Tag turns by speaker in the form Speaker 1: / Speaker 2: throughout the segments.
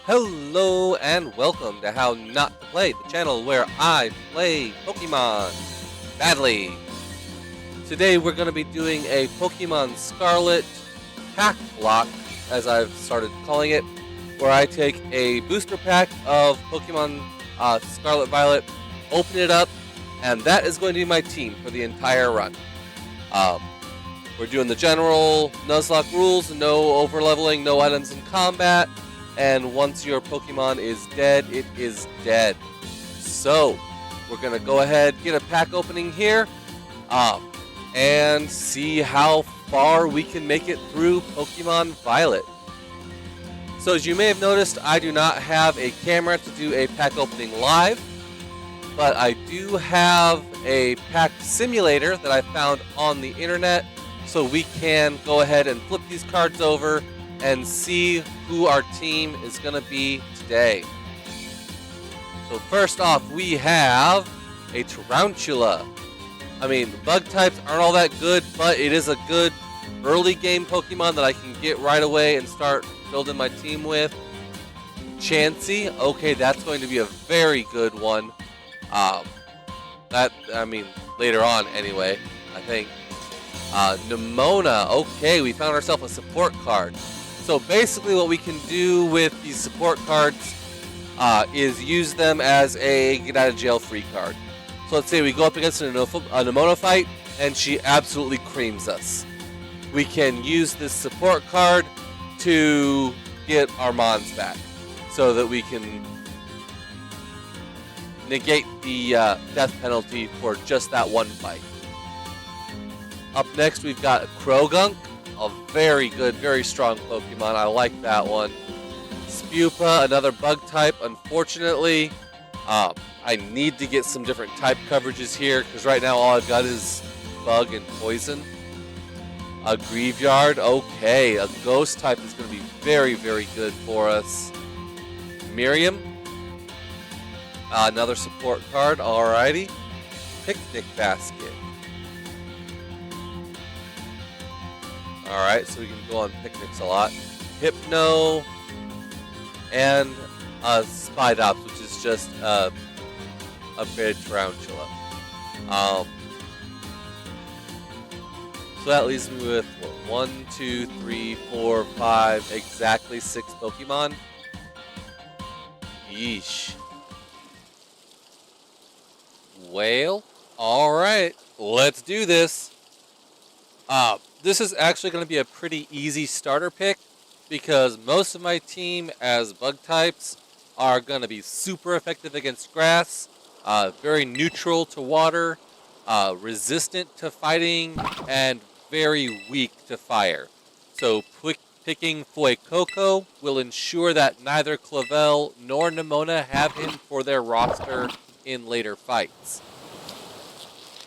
Speaker 1: Hello and welcome to How Not to Play, the channel where I play Pokemon badly. Today we're going to be doing a Pokemon Scarlet Packlocke, as I've started calling it, where I take a booster pack of Pokemon Scarlet Violet, open it up, and that is going to be my team for the entire run. We're doing the general Nuzlocke rules, no overleveling, no items in combat. And once your Pokemon is dead, it is dead. So, we're going to go ahead, get a pack opening here, and see how far we can make it through Pokemon Violet. So as you may have noticed, I do not have a camera to do a pack opening live, but I do have a pack simulator that I found on the internet, so we can go ahead and flip these cards over and see who our team is going to be today. So first off, we have a Tarantula. I mean, bug types aren't all that good, but it is a good early game Pokemon that I can get right away and start building my team with. Chansey, okay, that's going to be a very good one. Later on anyway, I think. Nemona, okay, we found ourselves a support card. So basically what we can do with these support cards is use them as a get out of jail free card. So let's say we go up against a Nemona fight and she absolutely creams us. We can use this support card to get our Mons back so that we can negate the death penalty for just that one fight. Up next we've got Krogunk. A very good, very strong Pokemon. I like that one. Spupa, another bug type. Unfortunately, I need to get some different type coverages here because right now all I've got is bug and poison. A Graveyard, okay. A ghost type is going to be very, very good for us. Miriam, another support card. Alrighty. Picnic Basket. Alright, so we can go on picnics a lot. Hypno, and Spidops, which is just a upgraded Tarantula. So that leaves me with, what, 1, 2, 3, 4, 5, exactly 6 Pokemon. Yeesh. Well, alright, let's do this. This is actually going to be a pretty easy starter pick because most of my team as bug types are going to be super effective against grass, very neutral to water, resistant to fighting, and very weak to fire. So picking Fuecoco will ensure that neither Clavel nor Nemona have him for their roster in later fights.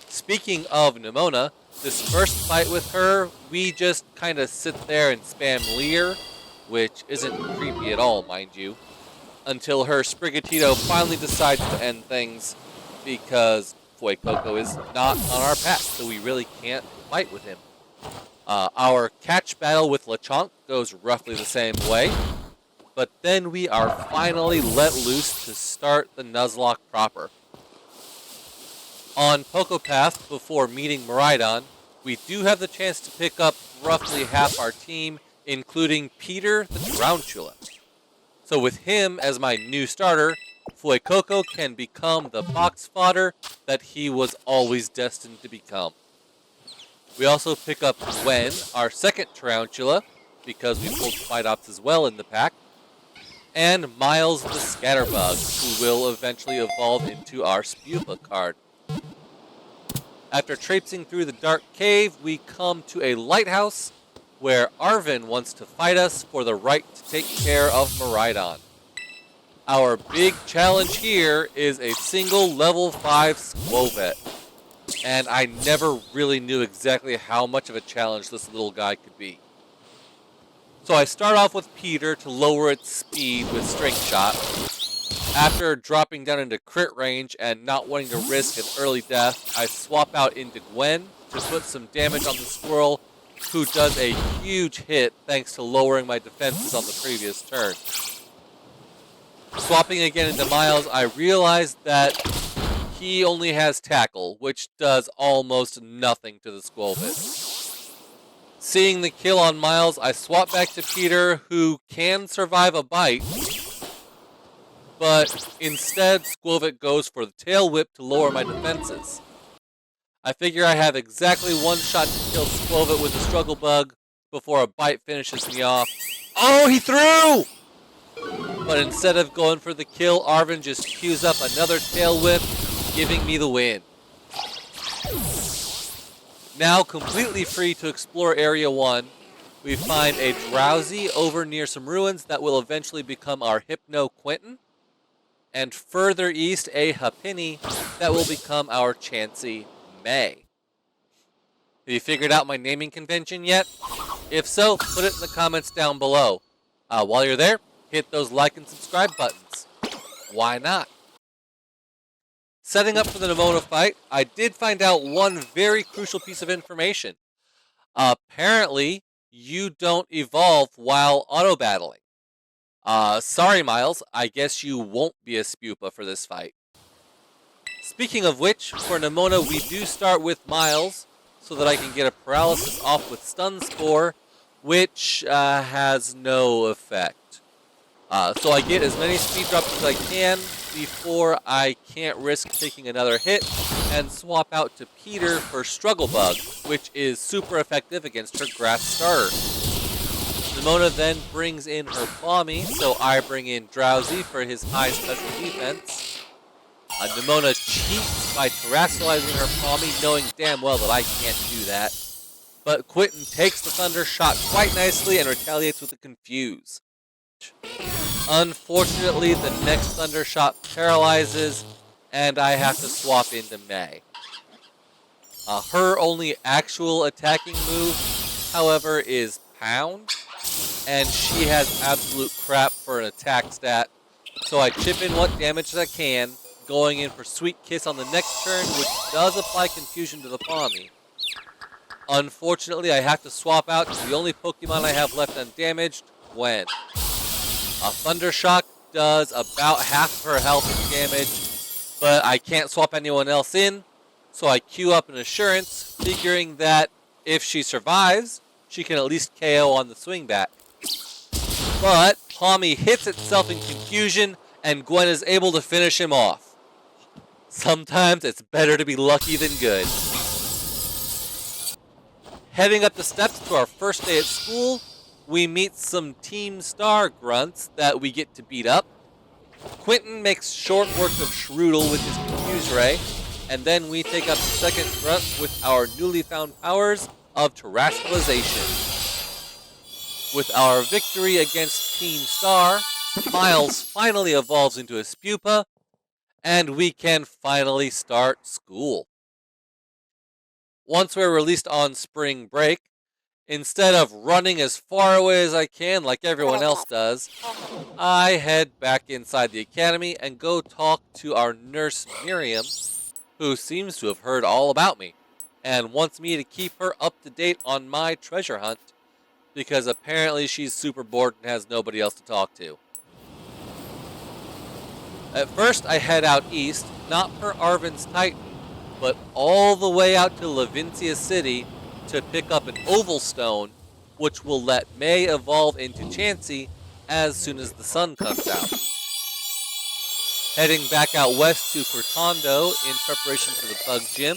Speaker 1: Speaking of Nemona, this first fight with her, we just kind of sit there and spam Leer, which isn't creepy at all, mind you, until her Sprigatito finally decides to end things because Fuecoco is not on our pack, so we really can't fight with him. Our catch battle with Lechonk goes roughly the same way, but then we are finally let loose to start the Nuzlocke proper. On Pokepath, before meeting Miraidon, we do have the chance to pick up roughly half our team, including Peter the Tarantula. So with him as my new starter, Fuecoco can become the box fodder that he was always destined to become. We also pick up Gwen, our second Tarantula, because we pulled Spidops as well in the pack, and Miles the Scatterbug, who will eventually evolve into our Spupa card. After traipsing through the dark cave, we come to a lighthouse where Arvin wants to fight us for the right to take care of Miraidon. Our big challenge here is a single level 5 Skwovet, and I never really knew exactly how much of a challenge this little guy could be. So I start off with Peter to lower its speed with Strength Shot. After dropping down into crit range and not wanting to risk an early death, I swap out into Gwen to put some damage on the squirrel, who does a huge hit thanks to lowering my defenses on the previous turn. Swapping again into Miles, I realized that he only has Tackle, which does almost nothing to the Squilvet. Seeing the kill on Miles, I swap back to Peter, who can survive a bite, but instead Squilvet goes for the Tail Whip to lower my defenses. I figure I have exactly one shot to kill Squilvet with the Struggle Bug before a bite finishes me off. Oh, he threw! But instead of going for the kill, Arven just cues up another Tail Whip, giving me the win. Now completely free to explore Area 1, we find a Drowsy over near some ruins that will eventually become our Hypno Quentin, and further east a Happiny that will become our Chansey May. Have you figured out my naming convention yet? If so, put it in the comments down below. While you're there, hit those like and subscribe buttons. Why not? Setting up for the Nemona fight, I did find out one very crucial piece of information. Apparently, you don't evolve while auto-battling. Sorry Miles, I guess you won't be a Spupa for this fight. Speaking of which, for Nemona we do start with Miles, so that I can get a paralysis off with Stun Spore, which has no effect. So I get as many speed drops as I can before I can't risk taking another hit, and swap out to Peter for Struggle Bug, which is super effective against her Grass Starter. Nemona then brings in her Pawmi, so I bring in Drowsy for his high special defense. Nemona cheats by terrestrializing her Pawmi, knowing damn well that I can't do that. But Quentin takes the Thunder Shot quite nicely and retaliates with a Confuse. Unfortunately, the next Thunder Shot paralyzes, and I have to swap into May. Her only actual attacking move, however, is Pound, and she has absolute crap for an attack stat, so I chip in what damage I can, going in for Sweet Kiss on the next turn, which does apply Confusion to the Pawmi. Unfortunately, I have to swap out to the only Pokemon I have left undamaged, Gwen. A Thunder Shock does about half of her health and damage, but I can't swap anyone else in, so I queue up an Assurance, figuring that if she survives, she can at least KO on the swing back. But Pawmi hits itself in Confusion, and Gwen is able to finish him off. Sometimes it's better to be lucky than good. Heading up the steps to our first day at school, we meet some Team Star grunts that we get to beat up. Quentin makes short work of Shroodle with his Confuse Ray, and then we take up the second grunt with our newly found powers of Terrestrialization. With our victory against Team Star, Miles finally evolves into a Spupa, and we can finally start school. Once we're released on spring break, instead of running as far away as I can like everyone else does, I head back inside the academy and go talk to our nurse Miriam, who seems to have heard all about me, and wants me to keep her up to date on my treasure hunt, because apparently she's super bored and has nobody else to talk to. At first I head out east, not for Arven's Titan, but all the way out to Levincia City to pick up an Oval Stone, which will let May evolve into Chansey as soon as the sun comes out. Heading back out west to Cortondo in preparation for the Bug Gym,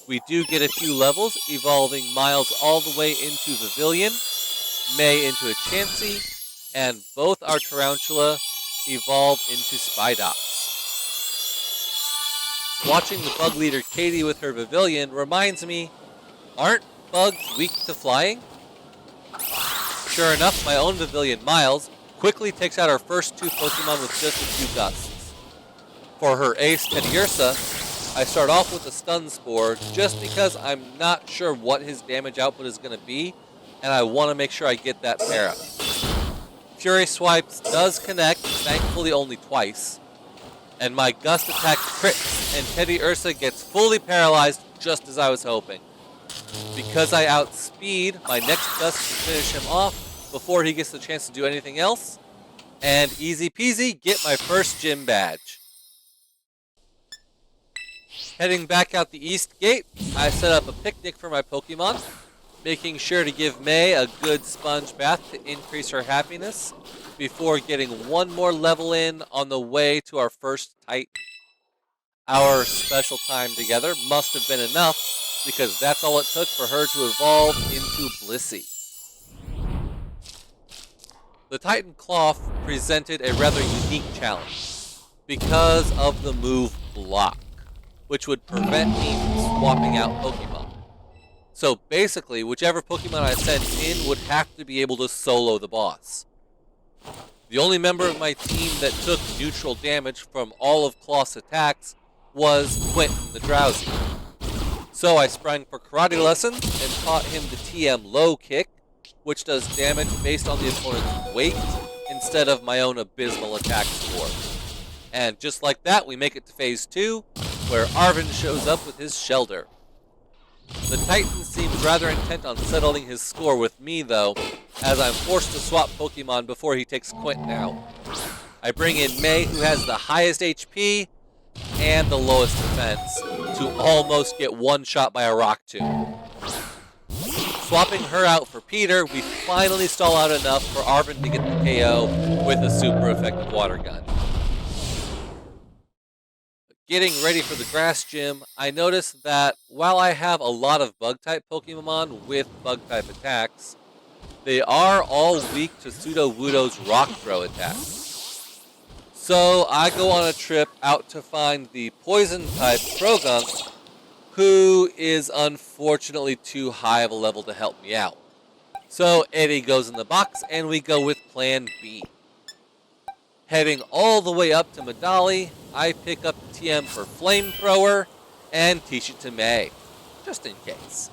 Speaker 1: we do get a few levels, evolving Miles all the way into Pavilion, May into a Chansey, and both our Tarantula evolve into Spidops. Watching the bug leader Katie with her Pavilion reminds me, aren't bugs weak to flying? Sure enough, my own Pavilion Miles quickly takes out our first two Pokemon with just a few gusts. For her ace Teddiursa, I start off with a Stun Spore just because I'm not sure what his damage output is going to be, and I want to make sure I get that para. Fury Swipes does connect, thankfully only twice, and my Gust attack crits, and Teddiursa gets fully paralyzed just as I was hoping. Because I outspeed, my next Gust can finish him off before he gets the chance to do anything else, And easy peasy, get my first gym badge. Heading back out the east gate, I set up a picnic for my Pokemon, making sure to give May a good sponge bath to increase her happiness before getting one more level in on the way to our first Titan. Our special time together must have been enough because that's all it took for her to evolve into Blissey. The Titan Cloth presented a rather unique challenge because of the move Block, which would prevent me from swapping out Pokemon. So basically, whichever Pokemon I sent in would have to be able to solo the boss. The only member of my team that took neutral damage from all of Cloth's attacks was Quentin the Drowsy. So I sprang for karate lessons and taught him the TM low kick, which does damage based on the opponent's weight instead of my own abysmal attack score. And just like that, we make it to Phase 2, where Arven shows up with his Shelter. The Titan seems rather intent on settling his score with me though, as I'm forced to swap Pokemon before he takes Quentin out. I bring in May, who has the highest HP and the lowest defense, to almost get one shot by a Rock Tomb. Swapping her out for Peter, we finally stall out enough for Arven to get the KO with a super effective water gun. Getting ready for the grass gym, I noticed that while I have a lot of bug-type Pokemon with bug-type attacks, they are all weak to Sudowoodo's Rock Throw attack. So I go on a trip out to find the Poison-type Croagunk, who is unfortunately too high of a level to help me out. So Eddie goes in the box and we go with Plan B. Heading all the way up to Medali, I pick up the TM for Flamethrower and teach it to May, just in case.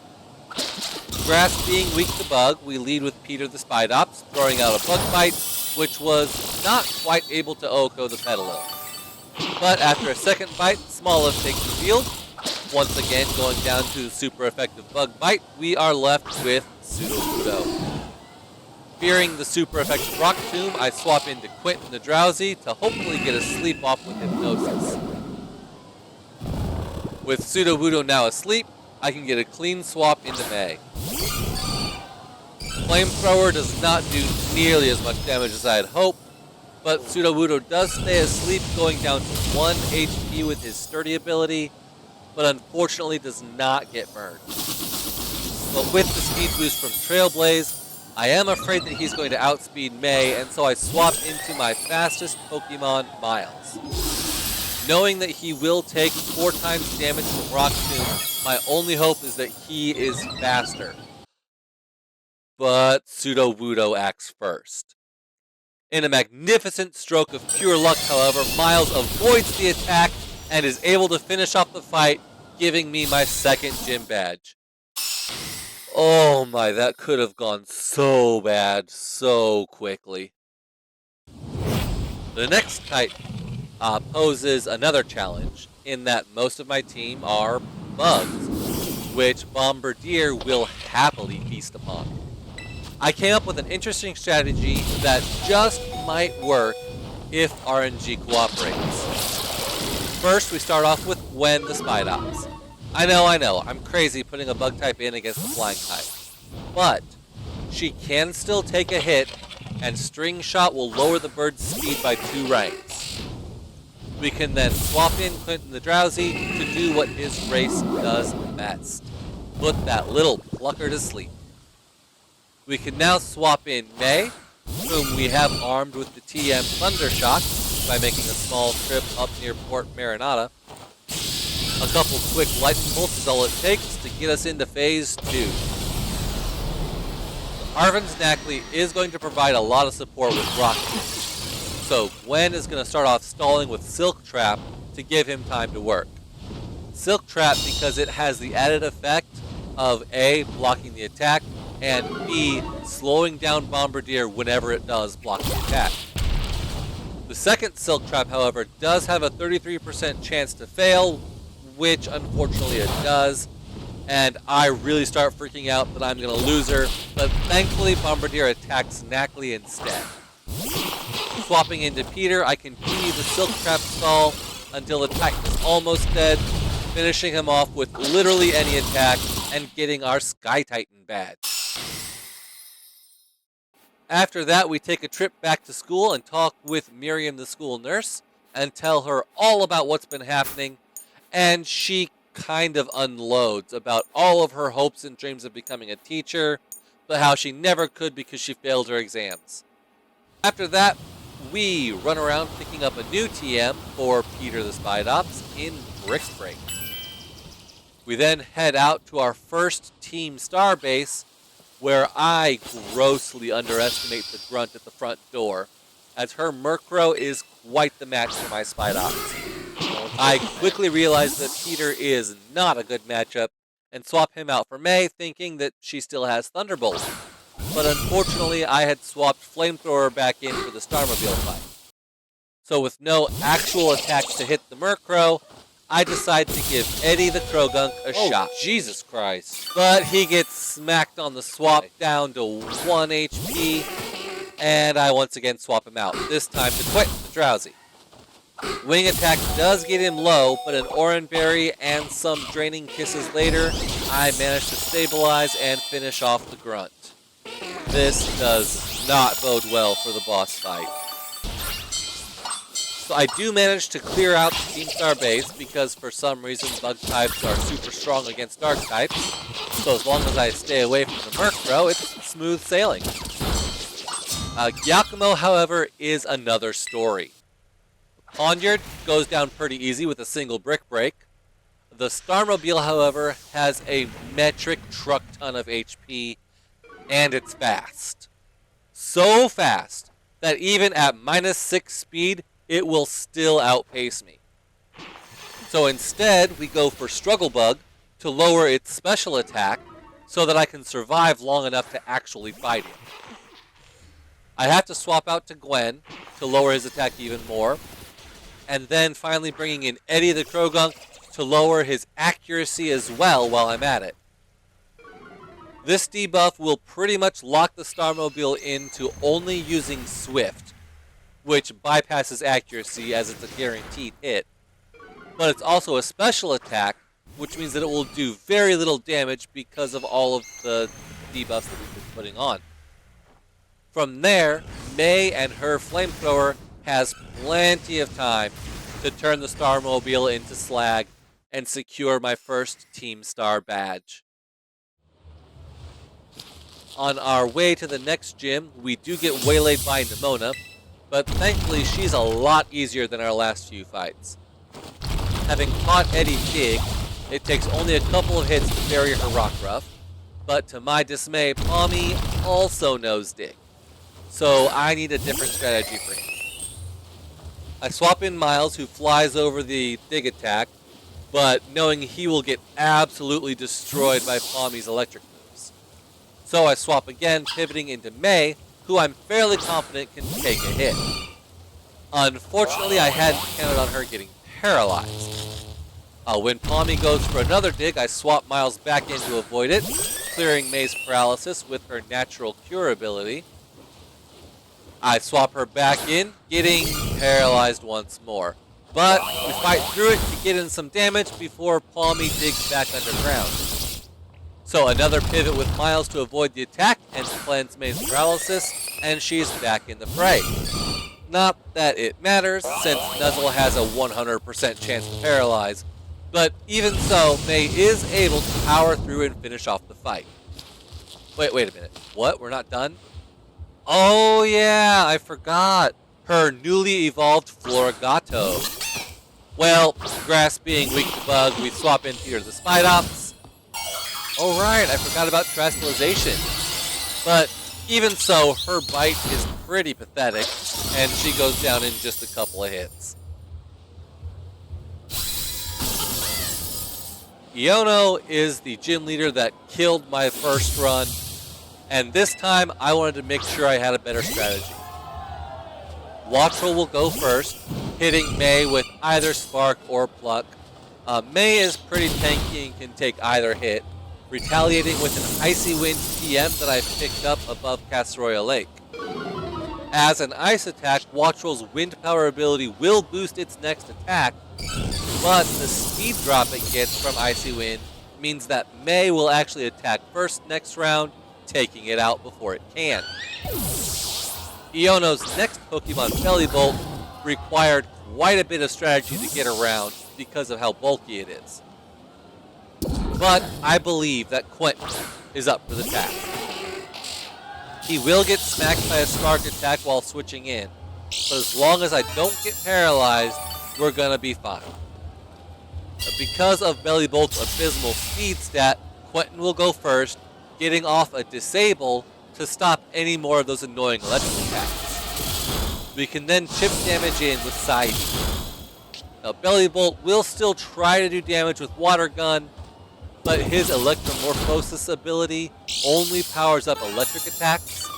Speaker 1: Grass being weak to bug, we lead with Peter the Spidops, throwing out a Bug Bite, which was not quite able to OHKO the Petalil. But after a second bite, Smoliv takes the field. Once again, going down to the super effective Bug Bite, we are left with Sudowoodo. Fearing the super effective Rock Tomb, I swap into Quentin the Drowsy to hopefully get a sleep off with Hypnosis. With Sudowoodo now asleep, I can get a clean swap into May. Flamethrower does not do nearly as much damage as I had hoped, but Sudowoodo does stay asleep, going down to 1 HP with his Sturdy ability, but unfortunately does not get burned. But with the speed boost from Trailblaze, I am afraid that he's going to outspeed May, and so I swap into my fastest Pokemon, Miles. Knowing that he will take 4 times damage from Rock Tomb, my only hope is that he is faster. But Sudowoodo acts first. In a magnificent stroke of pure luck, however, Miles avoids the attack and is able to finish off the fight, giving me my second gym badge. Oh my, that could have gone so bad so quickly. The next Titan poses another challenge in that most of my team are bugs, which Bombardier will happily feast upon. I came up with an interesting strategy that just might work if RNG cooperates. First, we start off with Gwen the Spidops. I know, I'm crazy putting a bug type in against the flying type. But she can still take a hit, and String Shot will lower the bird's speed by 2 ranks. We can then swap in Quentin the Drowsy to do what his race does best. Put that little plucker to sleep. We can now swap in May, whom we have armed with the TM Thundershock by making a small trip up near Port Marinata. A couple quick lightning bolts is all it takes to get us into Phase 2. Arven's Knackley is going to provide a lot of support with Rock Tomb, so Gwen is going to start off stalling with Silk Trap to give him time to work. Silk Trap because it has the added effect of A, blocking the attack, and B, slowing down Bombardier whenever it does block the attack. The second Silk Trap, however, does have a 33% chance to fail, which unfortunately it does, and I really start freaking out that I'm going to lose her, but thankfully Bombardier attacks Knackley instead. Swapping into Peter, I continue the Silk Trap stall until the Titan is almost dead, finishing him off with literally any attack and getting our Sky Titan badge. After that, we take a trip back to school and talk with Miriam, the school nurse, and tell her all about what's been happening, and she kind of unloads about all of her hopes and dreams of becoming a teacher, but how she never could because she failed her exams. After that, we run around picking up a new TM for Peter the Spidops in Brick's Break. We then head out to our first Team Star base, where I grossly underestimate the grunt at the front door, as her Murkrow is quite the match for my Spidops. I quickly realize that Peter is not a good matchup, and swap him out for May, thinking that she still has Thunderbolt. But unfortunately, I had swapped Flamethrower back in for the Starmobile fight. So with no actual attacks to hit the Murkrow, I decide to give Eddie the Krogunk a shot. Jesus Christ. But he gets smacked on the swap down to 1 HP, and I once again swap him out, this time to quit the Drowsy. Wing attack does get him low, but an Oran Berry and some draining kisses later, I manage to stabilize and finish off the grunt. This does not bode well for the boss fight. So I do manage to clear out the Team Star base because for some reason bug types are super strong against dark types. So as long as I stay away from the Murkrow, it's smooth sailing. Giacomo, however, is another story. Ponyard goes down pretty easy with a single Brick Break. The Starmobile, however, has a metric truck ton of HP, and it's fast. So fast that even at -6 speed, it will still outpace me. So instead, we go for Struggle Bug to lower its special attack so that I can survive long enough to actually fight him. I have to swap out to Gwen to lower his attack even more, and then finally bringing in Eddie the Krogunk to lower his accuracy as well while I'm at it. This debuff will pretty much lock the Starmobile into only using Swift, which bypasses accuracy as it's a guaranteed hit. But it's also a special attack, which means that it will do very little damage because of all of the debuffs that we've been putting on. From there, May and her Flamethrower has plenty of time to turn the Starmobile into slag and secure my first Team Star badge. On our way to the next gym, we do get waylaid by Nemona, but thankfully she's a lot easier than our last few fights. Having caught Eddie big, it takes only a couple of hits to bury her Rockruff, but to my dismay, Palmy also knows Dig, so I need a different strategy for him. I swap in Miles, who flies over the Dig attack, but knowing he will get absolutely destroyed by Palmy's electric moves. So I swap again, pivoting into May, who I'm fairly confident can take a hit. Unfortunately, I hadn't counted on her getting paralyzed. When Palmy goes for another Dig, I swap Miles back in to avoid it, clearing May's paralysis with her natural cure ability. I swap her back in, getting paralyzed once more. But we fight through it to get in some damage before Palmy digs back underground. So another pivot with Miles to avoid the attack and cleanse May's paralysis, and she's back in the fray. Not that it matters, since Nuzzle has a 100% chance to paralyze, but even so, May is able to power through and finish off the fight. Wait a minute. What? We're not done? Oh yeah, I forgot. Her newly evolved Florigato. Well, grass being weak to bug, we swap in Peter the Spidops. Oh right, I forgot about Terastallization. But even so, her bite is pretty pathetic, and she goes down in just a couple of hits. Iono is the gym leader that killed my first run, and this time I wanted to make sure I had a better strategy. Wattrel will go first, hitting May with either Spark or Pluck. May is pretty tanky and can take either hit, retaliating with an Icy Wind TM that I picked up above Casseroya Lake. As an ice attack, Wattrel's wind power ability will boost its next attack, but the speed drop it gets from Icy Wind means that May will actually attack first next round, taking it out before it can. Iono's next Pokemon Bellibolt required quite a bit of strategy to get around because of how bulky it is. But I believe that Quentin is up for the task. He will get smacked by a Spark attack while switching in, but as long as I don't get paralyzed, we're gonna be fine. Because of Bellibolt's abysmal speed stat, Quentin will go first, getting off a disable to stop any more of those annoying electric attacks. We can then chip damage in with Side Beam. Now Bellibolt will still try to do damage with Water Gun, but his Electromorphosis ability only powers up electric attacks,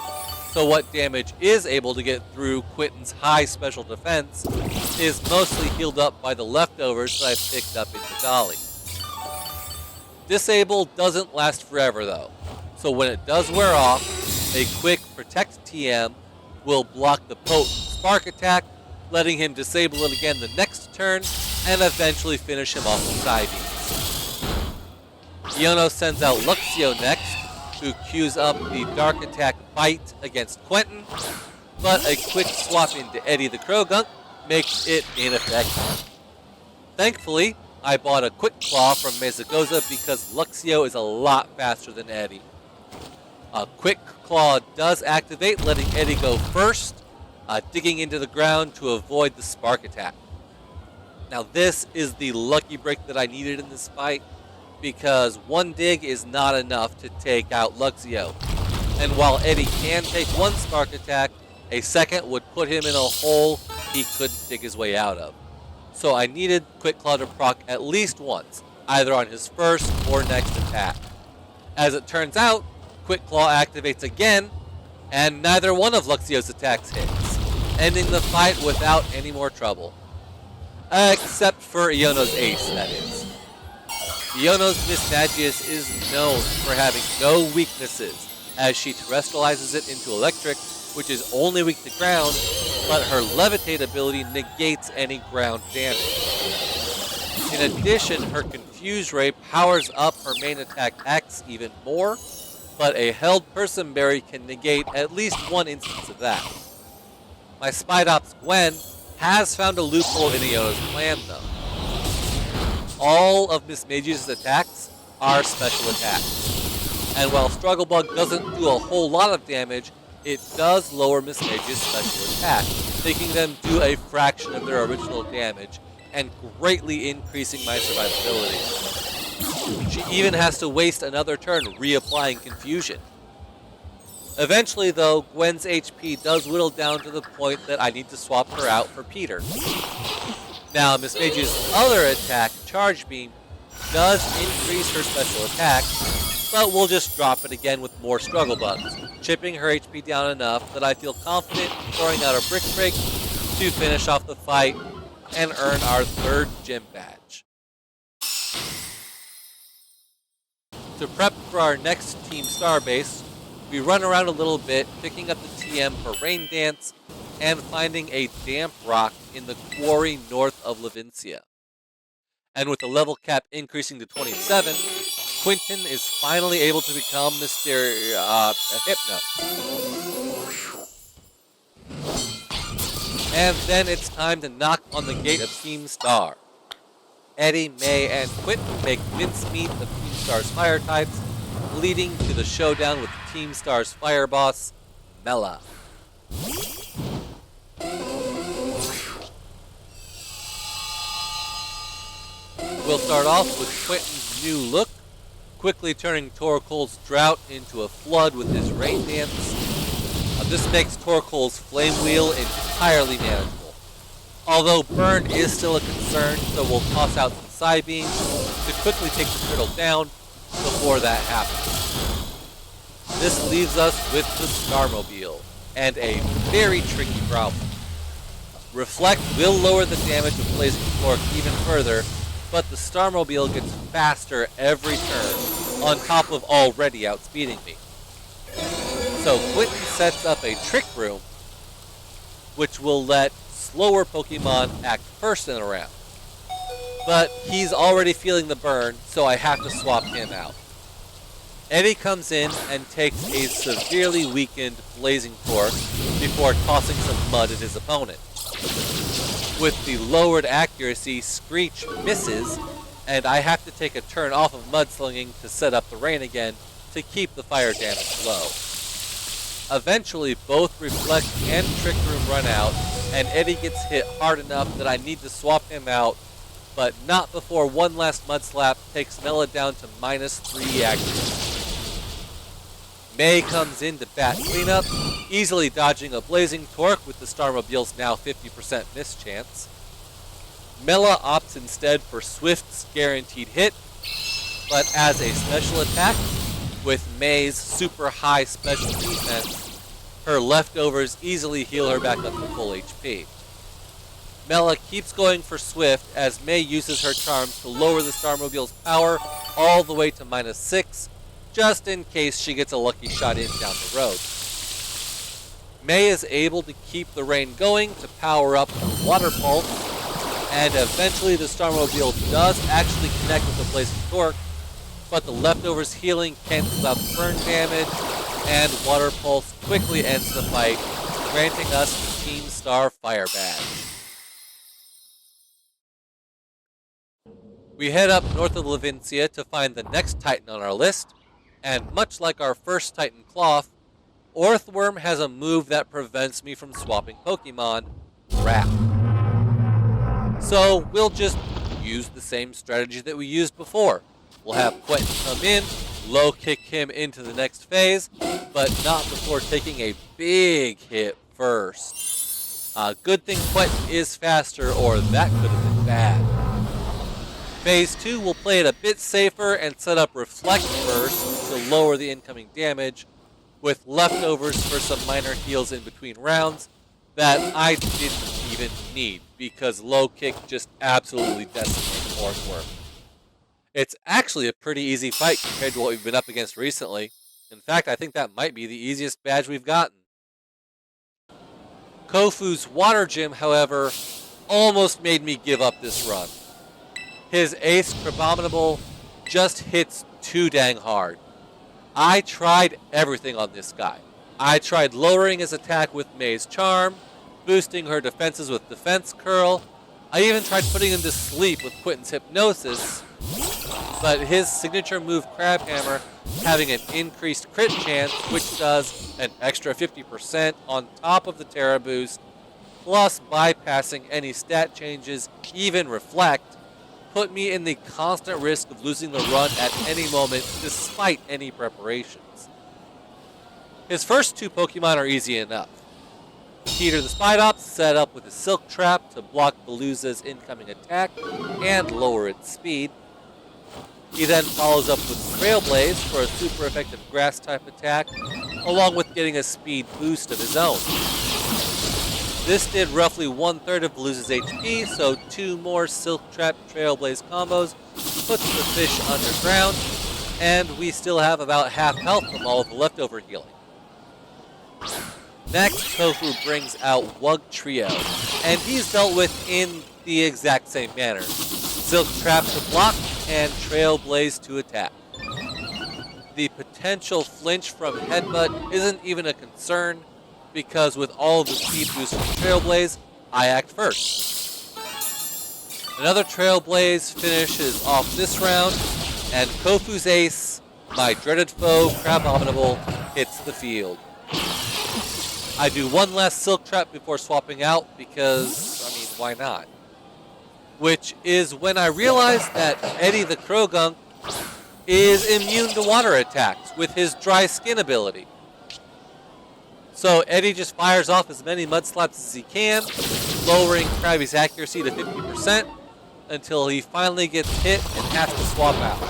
Speaker 1: so what damage is able to get through Quentin's high special defense is mostly healed up by the leftovers that I picked up in the Dolly. Disable doesn't last forever though, so when it does wear off, a quick Protect TM will block the potent Spark attack, letting him disable it again the next turn, and eventually finish him off with Side Beams. Iono sends out Luxio next, who queues up the Dark Attack Bite against Quentin, but a quick swap into Eddie the Krogunk makes it ineffective. Thankfully, I bought a Quick Claw from Mesagoza because Luxio is a lot faster than Eddie. A Quick Claw does activate, letting Eddie go first, digging into the ground to avoid the Spark attack. Now this is the lucky break that I needed in this fight, because one dig is not enough to take out Luxio. And while Eddie can take one Spark attack, a second would put him in a hole he couldn't dig his way out of. So I needed Quick Claw to proc at least once, either on his first or next attack. As it turns out, Quick Claw activates again, and neither one of Luxio's attacks hits, ending the fight without any more trouble. Except for Iono's ace, that is. Iono's Mismagius is known for having no weaknesses, as she terrestrializes it into electric, which is only weak to ground, but her Levitate ability negates any ground damage. In addition, her Confuse Ray powers up her main attack X even more, but a held Person Berry can negate at least one instance of that. My Spidops Gwen has found a loophole in Iono's plan though. All of Mismagius' attacks are special attacks. And while Struggle Bug doesn't do a whole lot of damage, it does lower Mismagius' special attack, making them do a fraction of their original damage, and greatly increasing my survivability. She even has to waste another turn reapplying Confusion. Eventually though, Gwen's HP does whittle down to the point that I need to swap her out for Peter. Now, Mismagius' other attack, Charge Beam, does increase her special attack, but we'll just drop it again with more Struggle Bugs, chipping her HP down enough that I feel confident throwing out a Brick Break to finish off the fight and earn our third gym badge. To prep for our next Team Starbase, we run around a little bit, picking up the TM for Rain Dance, and finding a damp rock in the quarry north of Levincia. And with the level cap increasing to 27, Quentin is finally able to become Mr. Hypno. And then it's time to knock on the gate of Team Star. Eddie, May, and Quentin make mincemeat of Team Star's fire types, leading to the showdown with Team Star's fire boss, Mela. We'll start off with Quentin's new look, quickly turning Torkoal's Drought into a flood with his Rain Dance. This makes Torkoal's Flame Wheel entirely manageable. Although Burn is still a concern, so we'll toss out some Psy Beams to quickly take the turtle down before that happens. This leaves us with the Starmobile, and a very tricky problem. Reflect will lower the damage of Blazing Torque even further, but the Starmobile gets faster every turn, on top of already outspeeding me. So Quentin sets up a Trick Room, which will let slower Pokemon act first in a round. But he's already feeling the burn, so I have to swap him out. Eddie comes in and takes a severely weakened Blazing Torque before tossing some mud at his opponent. With the lowered accuracy, Screech misses, and I have to take a turn off of Mudslinging to set up the rain again to keep the fire damage low. Eventually, both Reflect and Trick Room run out, and Eddie gets hit hard enough that I need to swap him out, but not before one last Mud Slap takes Mela down to -3 accuracy. May comes in to bat cleanup, easily dodging a Blazing Torque with the Starmobile's now 50% miss chance. Mela opts instead for Swift's guaranteed hit, but as a special attack, with May's super high special defense, her leftovers easily heal her back up to full HP. Mela keeps going for Swift as May uses her charms to lower the Starmobile's power all the way to -6, just in case she gets a lucky shot in down the road. May is able to keep the rain going to power up her Water Pulse, and eventually the Starmobile does actually connect with the Blazing Torque, but the leftovers healing cancels out the burn damage, and Water Pulse quickly ends the fight, granting us the Team Star Fire Badge. We head up north of Levincia to find the next Titan on our list, and much like our first Titan Cloth, Orthworm has a move that prevents me from swapping Pokemon, Wrap. So we'll just use the same strategy that we used before. We'll have Quentin come in, low kick him into the next phase, but not before taking a big hit first. Good thing Quentin is faster, or that could have been bad. Phase 2 will play it a bit safer and set up Reflect first to lower the incoming damage, with leftovers for some minor heals in between rounds that I didn't even need because low kick just absolutely decimates Orthworm. It's actually a pretty easy fight compared to what we've been up against recently. In fact, I think that might be the easiest badge we've gotten. Kofu's Water Gym, however, almost made me give up this run. His ace Crabominable just hits too dang hard. I tried everything on this guy. I tried lowering his attack with May's Charm, boosting her defenses with Defense Curl. I even tried putting him to sleep with Quentin's Hypnosis, but his signature move Crab Hammer having an increased crit chance, which does an extra 50% on top of the Terra boost, plus bypassing any stat changes, even Reflect, put me in the constant risk of losing the run at any moment despite any preparations. His first two Pokemon are easy enough. Peter the Spidops set up with a Silk Trap to block Veluza's incoming attack and lower its speed. He then follows up with Trailblaze for a super effective grass type attack, along with getting a speed boost of his own. This did roughly 1/3 of Veluza's HP, so 2 more Silk Trap Trailblaze combos puts the fish underground, and we still have about half health from all of the leftover healing. Next, Kofu brings out Wugtrio, and he's dealt with in the exact same manner. Silk Trap to block, and Trailblaze to attack. The potential flinch from Headbutt isn't even a concern, because with all of the speed boost from Trailblaze, I act first. Another Trailblaze finishes off this round, and Kofu's ace, my dreaded foe, Crabominable, hits the field. I do one last Silk Trap before swapping out because, why not? Which is when I realized that Eddie the Krogunk is immune to water attacks with his Dry Skin ability. So Eddie just fires off as many Mud Slaps as he can, lowering Krabby's accuracy to 50% until he finally gets hit and has to swap out.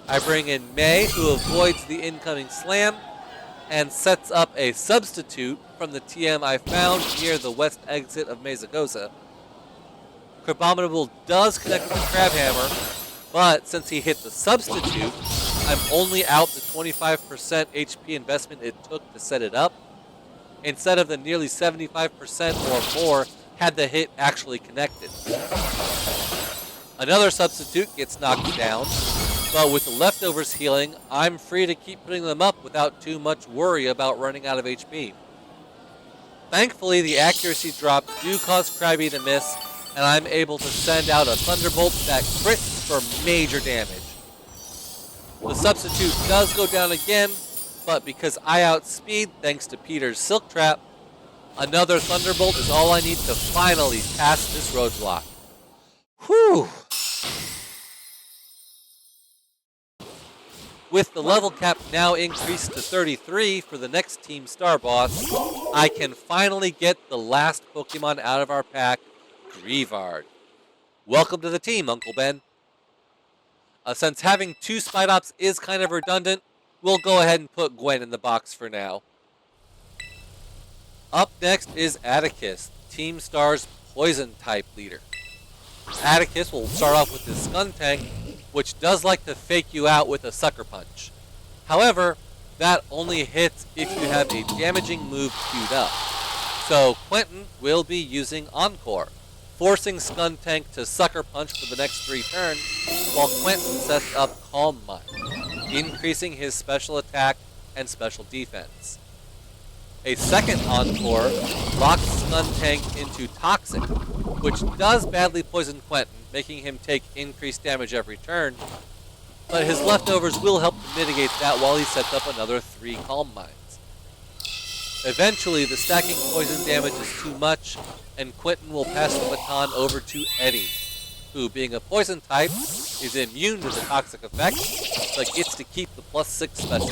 Speaker 1: I bring in May, who avoids the incoming slam, and sets up a substitute from the TM I found near the west exit of Mesagoza. Crabominable does connect with the Crab Hammer, but since he hit the substitute, I'm only out the 25% HP investment it took to set it up. instead of the nearly 75% or more had the hit actually connected. Another substitute gets knocked down, but with the leftovers healing, I'm free to keep putting them up without too much worry about running out of HP. Thankfully, the accuracy drops do cause Krabby to miss, and I'm able to send out a Thunderbolt that crits for major damage. The substitute does go down again, but because I outspeed thanks to Peter's Silk Trap, another Thunderbolt is all I need to finally pass this roadblock. Whew! With the level cap now increased to 33 for the next Team Star boss, I can finally get the last Pokemon out of our pack, Greavard. Welcome to the team, Uncle Ben. Since having two Spidops is kind of redundant, we'll go ahead and put Gwen in the box for now. Up next is Atticus, Team Star's Poison-type leader. Atticus will start off with his Skuntank, which does like to fake you out with a Sucker Punch. However, that only hits if you have a damaging move queued up. So Quentin will be using Encore, forcing Skuntank to Sucker Punch for the next 3 turns, while Quentin sets up Calm Mind, increasing his special attack and special defense. A second Encore locks Skuntank into Toxic, which does badly poison Quentin, making him take increased damage every turn, but his leftovers will help to mitigate that while he sets up another 3 Calm Minds. Eventually, the stacking poison damage is too much, and Quentin will pass the baton over to Eddie, who, being a poison type, is immune to the toxic effects, but gets to keep the +6 special.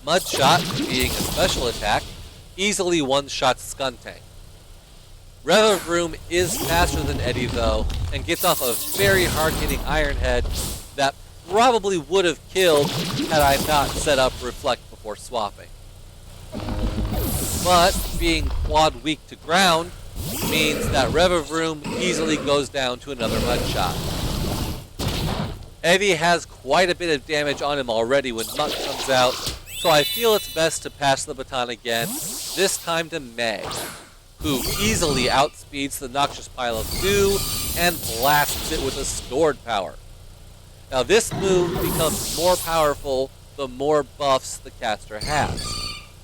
Speaker 1: Mudshot, being a special attack, easily one-shots Skuntank. Revavroom is faster than Eddie though, and gets off a very hard-hitting Iron Head that probably would have killed had I not set up Reflect before swapping. But being quad weak to ground means that Revavroom easily goes down to another Mudshot. Eddie has quite a bit of damage on him already when Mud comes out, so I feel it's best to pass the baton again, this time to Meg, who easily outspeeds the Noxious Pile of Goo and blasts it with a stored power. Now this move becomes more powerful the more buffs the caster has,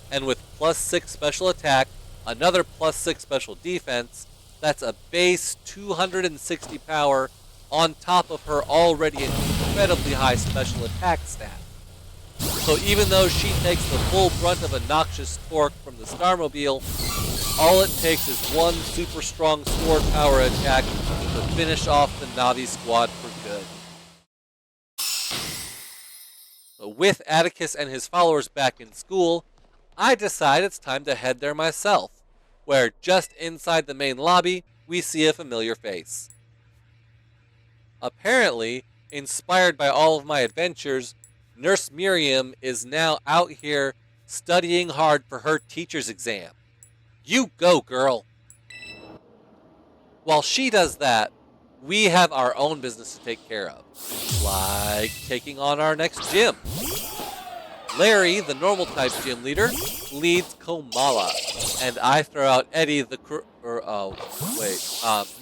Speaker 1: and with +6 special attack, another +6 special defense, that's a base 260 power on top of her already incredibly high special attack stat. So even though she takes the full brunt of a Noxious Torque from the Starmobile, all it takes is one super strong stored power attack to finish off the Navi squad for good. So with Atticus and his followers back in school, I decide it's time to head there myself, where just inside the main lobby, we see a familiar face. Apparently, inspired by all of my adventures, Nurse Miriam is now out here studying hard for her teacher's exam. You go, girl! While she does that, we have our own business to take care of, like taking on our next gym. Larry, the normal type gym leader, leads Komala, and I throw out Eddie the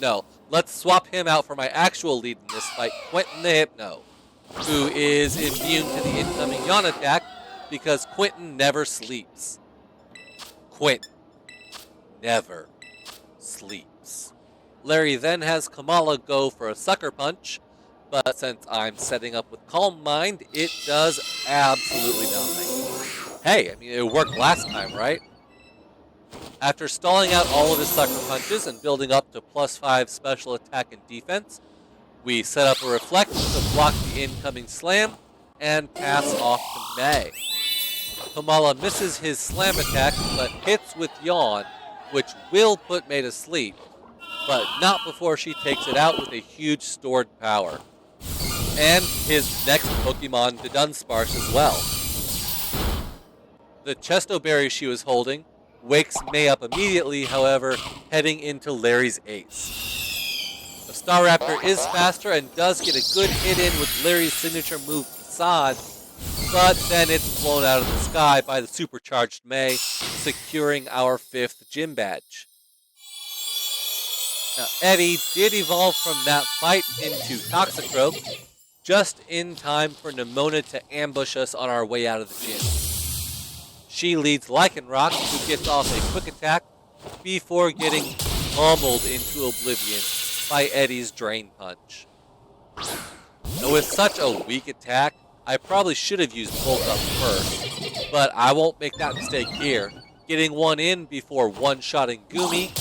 Speaker 1: no. Let's swap him out for my actual lead in this fight, Quentin the Hypno, who is immune to the incoming yawn attack because Quentin never sleeps. Quentin never sleeps. Larry then has Kamala go for a Sucker Punch, but since I'm setting up with Calm Mind, it does absolutely nothing. Hey, I mean, it worked last time, right? After stalling out all of his Sucker Punches and building up to +5 special attack and defense, we set up a Reflect to block the incoming Slam and pass off to May. Kamala misses his Slam attack, but hits with Yawn, which will put May to sleep, but not before she takes it out with a huge stored power. And his next Pokemon to Dunsparce as well. The Chesto Berry she was holding wakes May up immediately, however, heading into Larry's ace. The Staraptor is faster and does get a good hit in with Larry's signature move, Facade, but then it's blown out of the sky by the supercharged May, securing our 5th gym badge. Now, Eddie did evolve from that fight into Toxicroak, just in time for Nemona to ambush us on our way out of the gym. She leads Lycanroc, who gets off a quick attack before getting pummeled into oblivion by Eddie's Drain Punch. Now, with such a weak attack, I probably should have used Bulk Up first, but I won't make that mistake here, getting one in before one-shotting Goomy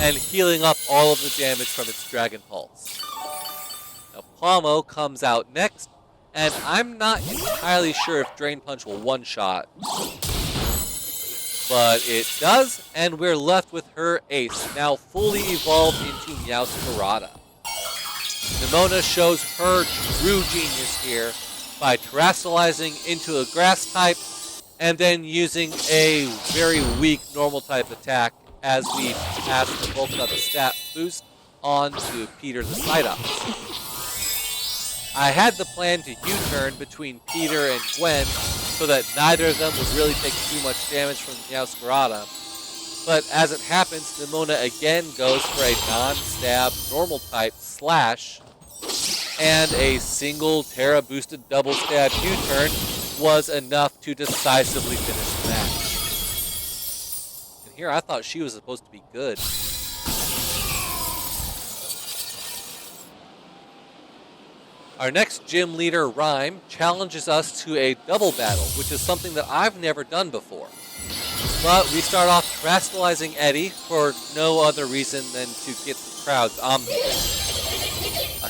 Speaker 1: and healing up all of the damage from its Dragon Pulse. Now, Pomo comes out next, and I'm not entirely sure if Drain Punch will one-shot, but it does, and we're left with her ace, now fully evolved into Meowscarada. Nemona shows her true genius here by terrestrializing into a grass type and then using a very weak normal type attack as we pass the bulk of the stat boost on to Peter the Psyduck. I had the plan to U-turn between Peter and Gwen so that neither of them would really take too much damage from Meowscarada, but as it happens, Nemona again goes for a non-stab normal type slash, and a single Terra boosted double stab U-turn was enough to decisively finish the match. And here I thought she was supposed to be good. Our next gym leader, Rhyme, challenges us to a double battle, which is something that I've never done before. But we start off terrestrializing Eddie for no other reason than to get the crowd's Omni.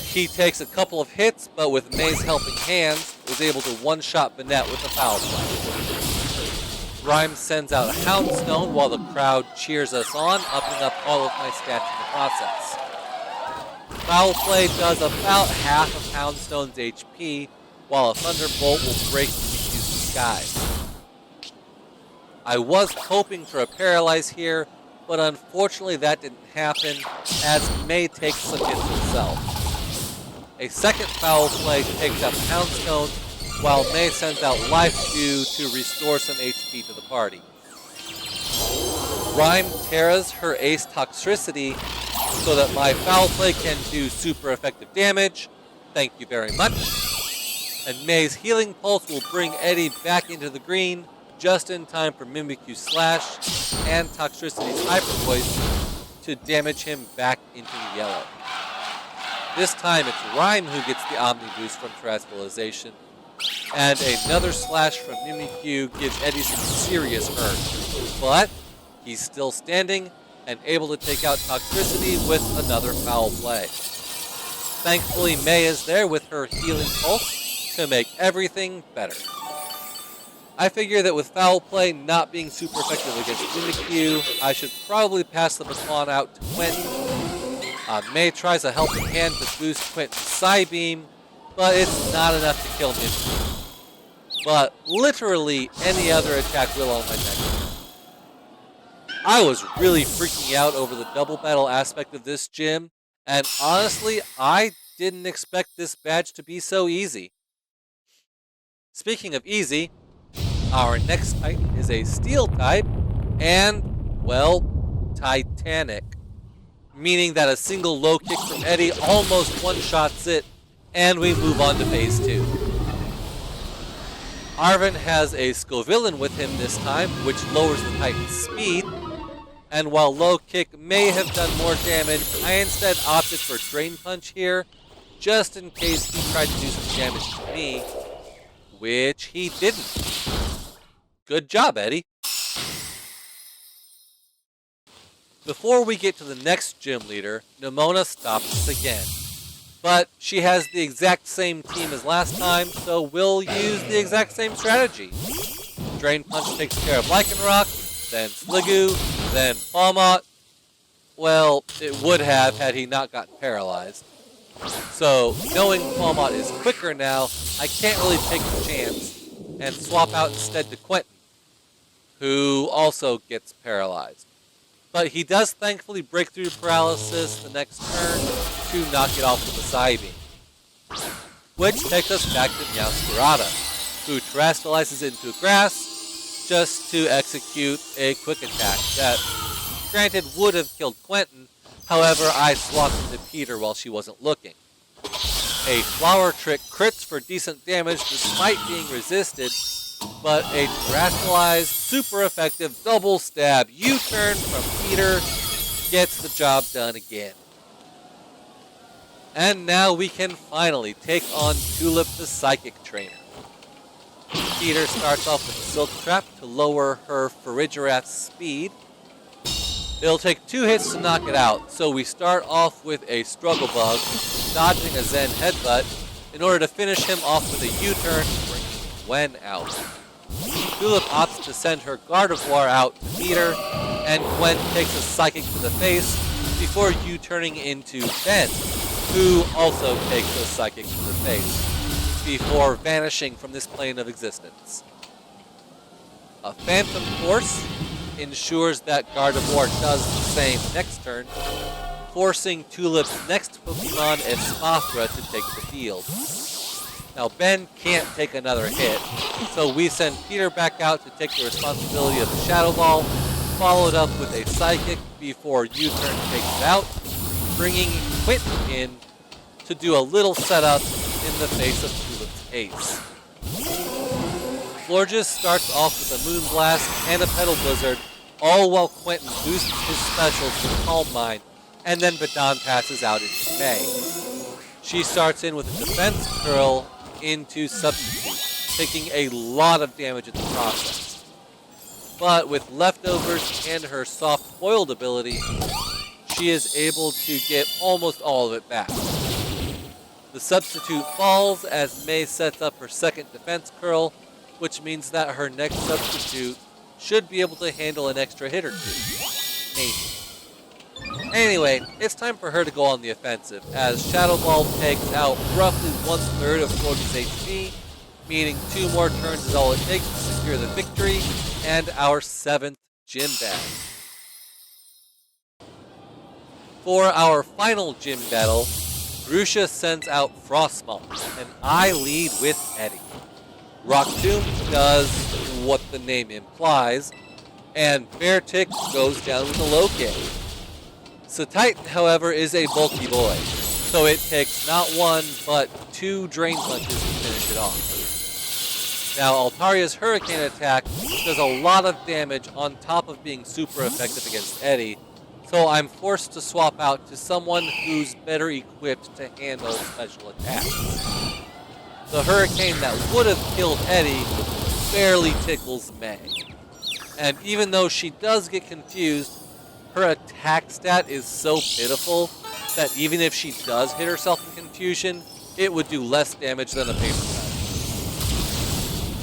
Speaker 1: He takes a couple of hits, but with May's helping hands, is able to one-shot Banette with a foul play. Rhyme sends out a Houndstone while the crowd cheers us on, upping up all of my stats in the process. Foul Play does about half of Houndstone's HP, while a Thunderbolt will break Mimikyu's disguise. I was hoping for a Paralyze here, but unfortunately that didn't happen, as May takes some hits herself. A second Foul Play takes up Houndstone, while May sends out Life Dew to restore some HP to the party. Rhyme Terras her Ace Toxicity so that my Foul Play can do super effective damage. Thank you very much. And May's Healing Pulse will bring Eddie back into the green just in time for Mimikyu Slash and Toxicity's Hyper Voice to damage him back into the yellow. This time it's Rhyme who gets the Omni Boost from Terrestrialization, and another slash from Mimikyu gives Eddie some serious hurt. But he's still standing and able to take out Toxicity with another Foul Play. Thankfully, May is there with her Healing Pulse to make everything better. I figure that with Foul Play not being super effective against Mimikyu, I should probably pass the baton out to Quentin. May tries a helping hand to boost Quentin's Psybeam, but it's not enough to kill Mimikyu. But literally any other attack will on my neck. I was really freaking out over the double battle aspect of this gym, and honestly, I didn't expect this badge to be so easy. Speaking of easy, our next Titan is a Steel type, and, well, Titanic. Meaning that a single low kick from Eddie almost one-shots it, and we move on to phase 2. Arven has a Scovillain with him this time, which lowers the Titan's speed, and while low kick may have done more damage, I instead opted for Drain Punch here, just in case he tried to do some damage to me, which he didn't. Good job, Eddie. Before we get to the next gym leader, Nemona stops us again. But she has the exact same team as last time, so we'll use the exact same strategy. Drain Punch takes care of Lycanroc, then Sliggoo, then Palmot. Well, it would have had he not gotten paralyzed. So, knowing Palmot is quicker now, I can't really take a chance and swap out instead to Quentin, who also gets paralyzed. But he does thankfully break through paralysis the next turn to knock it off with a Psybeam. Which takes us back to Meowscarada, who terrestrializes into grass just to execute a quick attack that, granted, would have killed Quentin. However, I swapped into Peter while she wasn't looking. A flower trick crits for decent damage despite being resisted, but a terrestrialized, super effective double stab U-turn from Peter gets the job done again. And now we can finally take on Tulip the Psychic Trainer. Peter starts off with a Silk Trap to lower her Farigirath's speed. It'll take 2 hits to knock it out, so we start off with a Struggle Bug, dodging a Zen Headbutt, in order to finish him off with a U-turn, bringing Gwen out. Tulip opts to send her Gardevoir out to Peter, and Gwen takes a Psychic to the face before U-turning into Ben, who also takes a Psychic to the face, before vanishing from this plane of existence. A Phantom Force ensures that Gardevoir does the same next turn, forcing Tulip's next Pokemon, Espathra, to take the field. Now Ben can't take another hit, so we send Peter back out to take the responsibility of the Shadow Ball, followed up with a Psychic before U-turn takes it out, bringing Quentin in to do a little setup in the face of Tulip's ace. Florges starts off with a Moonblast and a Petal Blizzard, all while Quentin boosts his specials with Calm Mind, and then Baton passes out into May. She starts in with a Defense Curl into Substitute, taking a lot of damage in the process. But with Leftovers and her Soft Boiled ability, she is able to get almost all of it back. The Substitute falls as May sets up her second Defense Curl, which means that her next Substitute should be able to handle an extra hit or two. Maybe. Anyway, it's time for her to go on the offensive, as Shadow Ball takes out roughly 1/3 of Florges' HP, meaning 2 more turns is all it takes to secure the victory, and our 7th gym bag. For our final gym battle, Grusha sends out Frostmoth, and I lead with Eddie. Rock Tomb does what the name implies, and Beartic goes down with a Low-Kick. Titan, however, is a bulky boy, so it takes not 1, but 2 Drain Punches to finish it off. Now, Altaria's Hurricane attack does a lot of damage on top of being super effective against Eddie, so I'm forced to swap out to someone who's better equipped to handle special attacks. The Hurricane that would have killed Eddie barely tickles May. And even though she does get confused, her attack stat is so pitiful that even if she does hit herself in confusion, it would do less damage than a paper cut.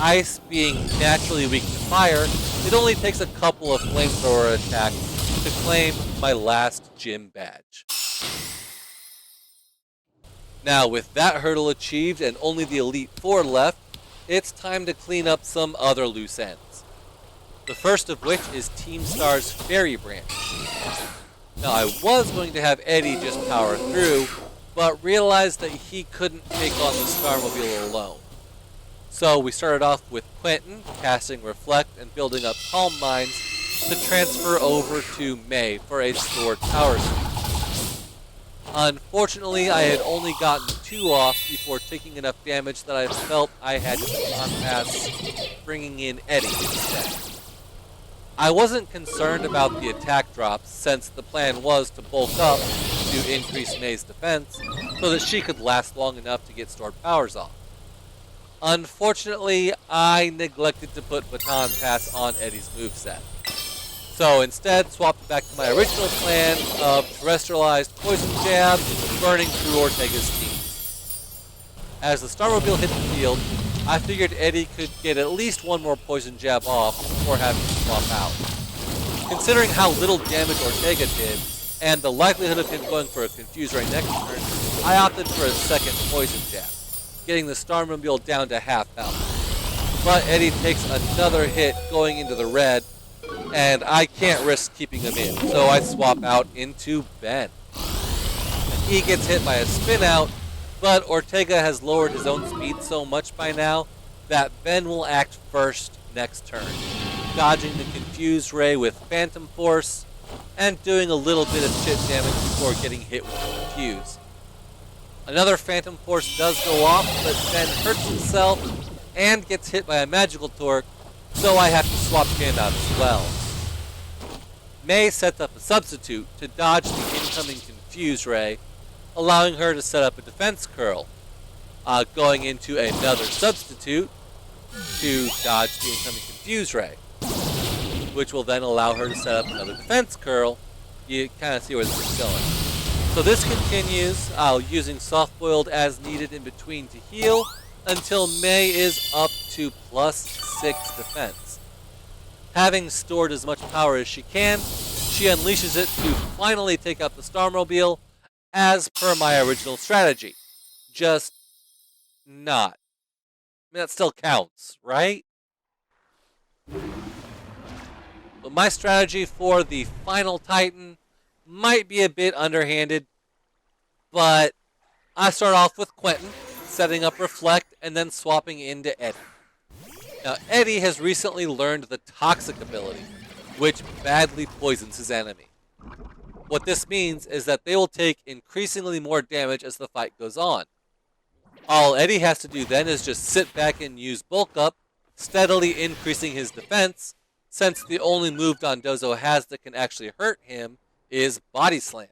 Speaker 1: Ice being naturally weak to fire, it only takes a couple of flamethrower attacks to claim my last gym badge. Now, with that hurdle achieved and only the Elite Four left, it's time to clean up some other loose ends. The first of which is Team Star's Fairy Branch. Now, I was going to have Eddie just power through, but realized that he couldn't take on the Starmobile alone. So we started off with Quentin, casting Reflect and building up Calm Minds to transfer over to May for a stored power speed. Unfortunately, I had only gotten 2 off before taking enough damage that I felt I had to pass, bringing in Eddie instead. I wasn't concerned about the attack drops, since the plan was to bulk up to increase May's defense so that she could last long enough to get stored powers off. Unfortunately, I neglected to put Baton Pass on Eddie's moveset. So instead, swapped back to my original plan of terrestrialized Poison Jab, burning through Ortega's team. As the Starmobile hit the field, I figured Eddie could get at least 1 more Poison Jab off before having to swap out. Considering how little damage Ortega did, and the likelihood of him going for a Confuse Ray next turn, I opted for a second Poison Jab, getting the Starmobile down to half health. But Eddie takes another hit going into the red, and I can't risk keeping him in, so I swap out into Ben. He gets hit by a spin out, but Ortega has lowered his own speed so much by now that Ben will act first next turn, dodging the Confuse Ray with Phantom Force, and doing a little bit of chip damage before getting hit with the Confuse. Another Phantom Force does go off, but Ben hurts himself and gets hit by a Magical Torque, so I have to swap him out as well. May sets up a substitute to dodge the incoming Confuse Ray, allowing her to set up a Defense Curl, going into another substitute to dodge the incoming Confuse Ray, which will then allow her to set up another Defense Curl. You kind of see where this is going. So this continues, using Soft Boiled as needed in between to heal, until May is up to +6 defense. Having stored as much power as she can, she unleashes it to finally take out the Starmobile, as per my original strategy. Just not. I mean, that still counts, right? But my strategy for the final Titan might be a bit underhanded, but I start off with Quentin, setting up Reflect, and then swapping into Eddie. Now, Eddie has recently learned the Toxic ability, which badly poisons his enemy. What this means is that they will take increasingly more damage as the fight goes on. All Eddie has to do then is just sit back and use Bulk Up, steadily increasing his defense, since the only move Dondozo has that can actually hurt him is Body Slam.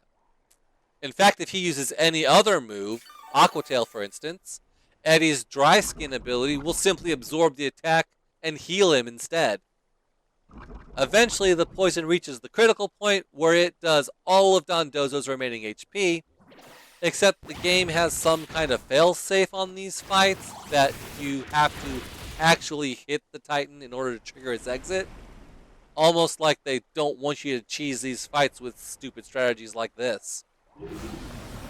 Speaker 1: In fact, if he uses any other move, Aqua Tail for instance, Eddie's Dry Skin ability will simply absorb the attack and heal him instead. Eventually, the poison reaches the critical point where it does all of Dondozo's remaining HP, except the game has some kind of fail-safe on these fights that you have to actually hit the Titan in order to trigger its exit. Almost like they don't want you to cheese these fights with stupid strategies like this.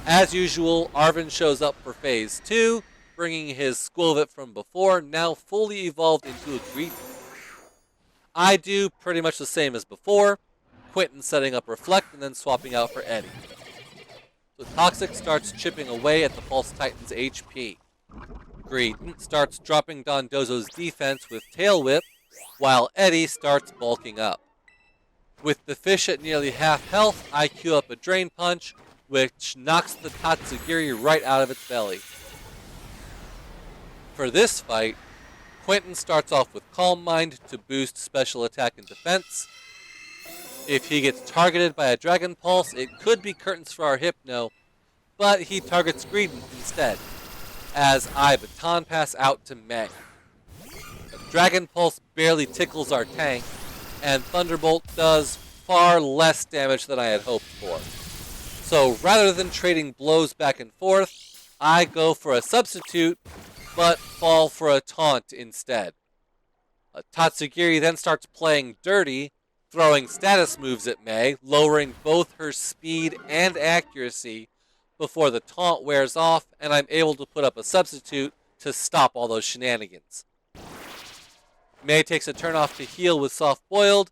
Speaker 1: As usual, Arven shows up for Phase 2, bringing his Squilvet from before, now fully evolved into a Greedent. I do pretty much the same as before, Quentin setting up Reflect and then swapping out for Eddie. So Toxic starts chipping away at the False Titan's HP. Greedent starts dropping Dondozo's defense with Tail Whip, while Eddie starts bulking up. With the fish at nearly half health, I queue up a Drain Punch, which knocks the Tatsugiri right out of its belly. For this fight, Quentin starts off with Calm Mind to boost special attack and defense. If he gets targeted by a Dragon Pulse, it could be curtains for our Hypno, but he targets Greedent instead, as I Baton Pass out to May. Dragon Pulse barely tickles our tank, and Thunderbolt does far less damage than I had hoped for. So rather than trading blows back and forth, I go for a substitute, but fall for a taunt instead. Tatsugiri then starts playing dirty, throwing status moves at May, lowering both her speed and accuracy before the taunt wears off, and I'm able to put up a substitute to stop all those shenanigans. May takes a turn off to heal with Soft Boiled,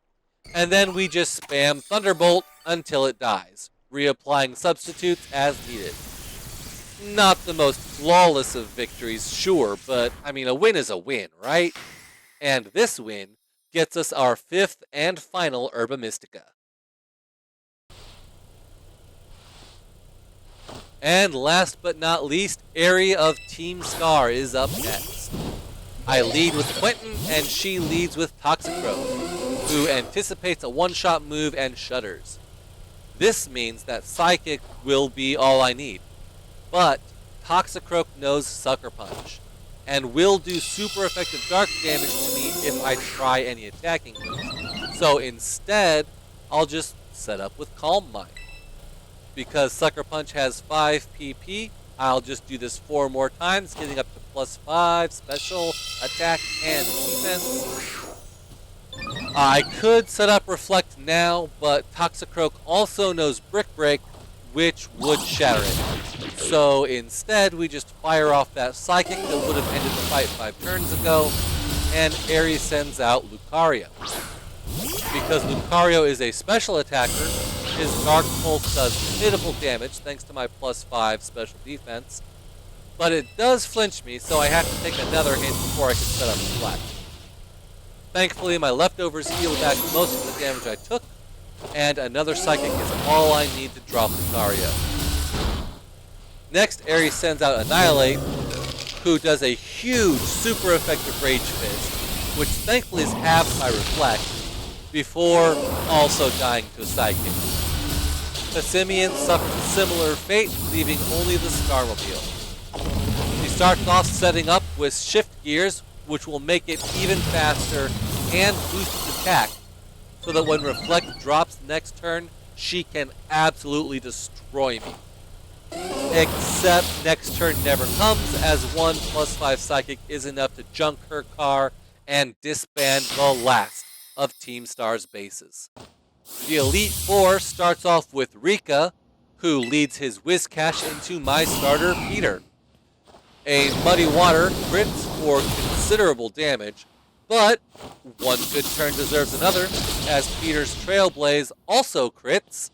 Speaker 1: and then we just spam Thunderbolt until it dies, reapplying substitutes as needed. Not the most flawless of victories, sure, but I mean, a win is a win, right? And this win gets us our 5th and final Herba Mystica. And last but not least, Aerie of Team Scar is up next. I lead with Quentin, and she leads with Toxicroak, who anticipates a one-shot move and shudders. This means that Psychic will be all I need. But Toxicroak knows Sucker Punch, and will do super effective dark damage to me if I try any attacking moves. So instead, I'll just set up with Calm Mind. Because Sucker Punch has 5 PP, I'll just do this 4 more times, getting up to +5 special, attack, and defense. I could set up Reflect now, but Toxicroak also knows Brick Break, which would shatter it. So instead, we just fire off that Psychic that would have ended the fight 5 turns ago, and Aerie sends out Lucario. Because Lucario is a special attacker, his Dark Pulse does pitiful damage thanks to my +5 special defense, but it does flinch me, so I have to take another hit before I can set up Reflect. Thankfully, my leftovers heal back most of the damage I took, and another Psychic is all I need to drop Lucario. Next, Ares sends out Annihilate, who does a huge, super effective Rage Fist, which thankfully is halved by Reflect, before also dying to a Psychic. Passimian suffers a similar fate, leaving only the Scarmobile. He starts off setting up with Shift Gears, which will make it even faster and boost its attack, so that when Reflect drops next turn, she can absolutely destroy me. Except next turn never comes, as 1+5 Psychic is enough to junk her car and disband the last of Team Star's bases. The Elite Four starts off with Rika, who leads his Whiscash into my starter, Peter. A Muddy Water crits for considerable damage, but one good turn deserves another, as Peter's Trailblaze also crits,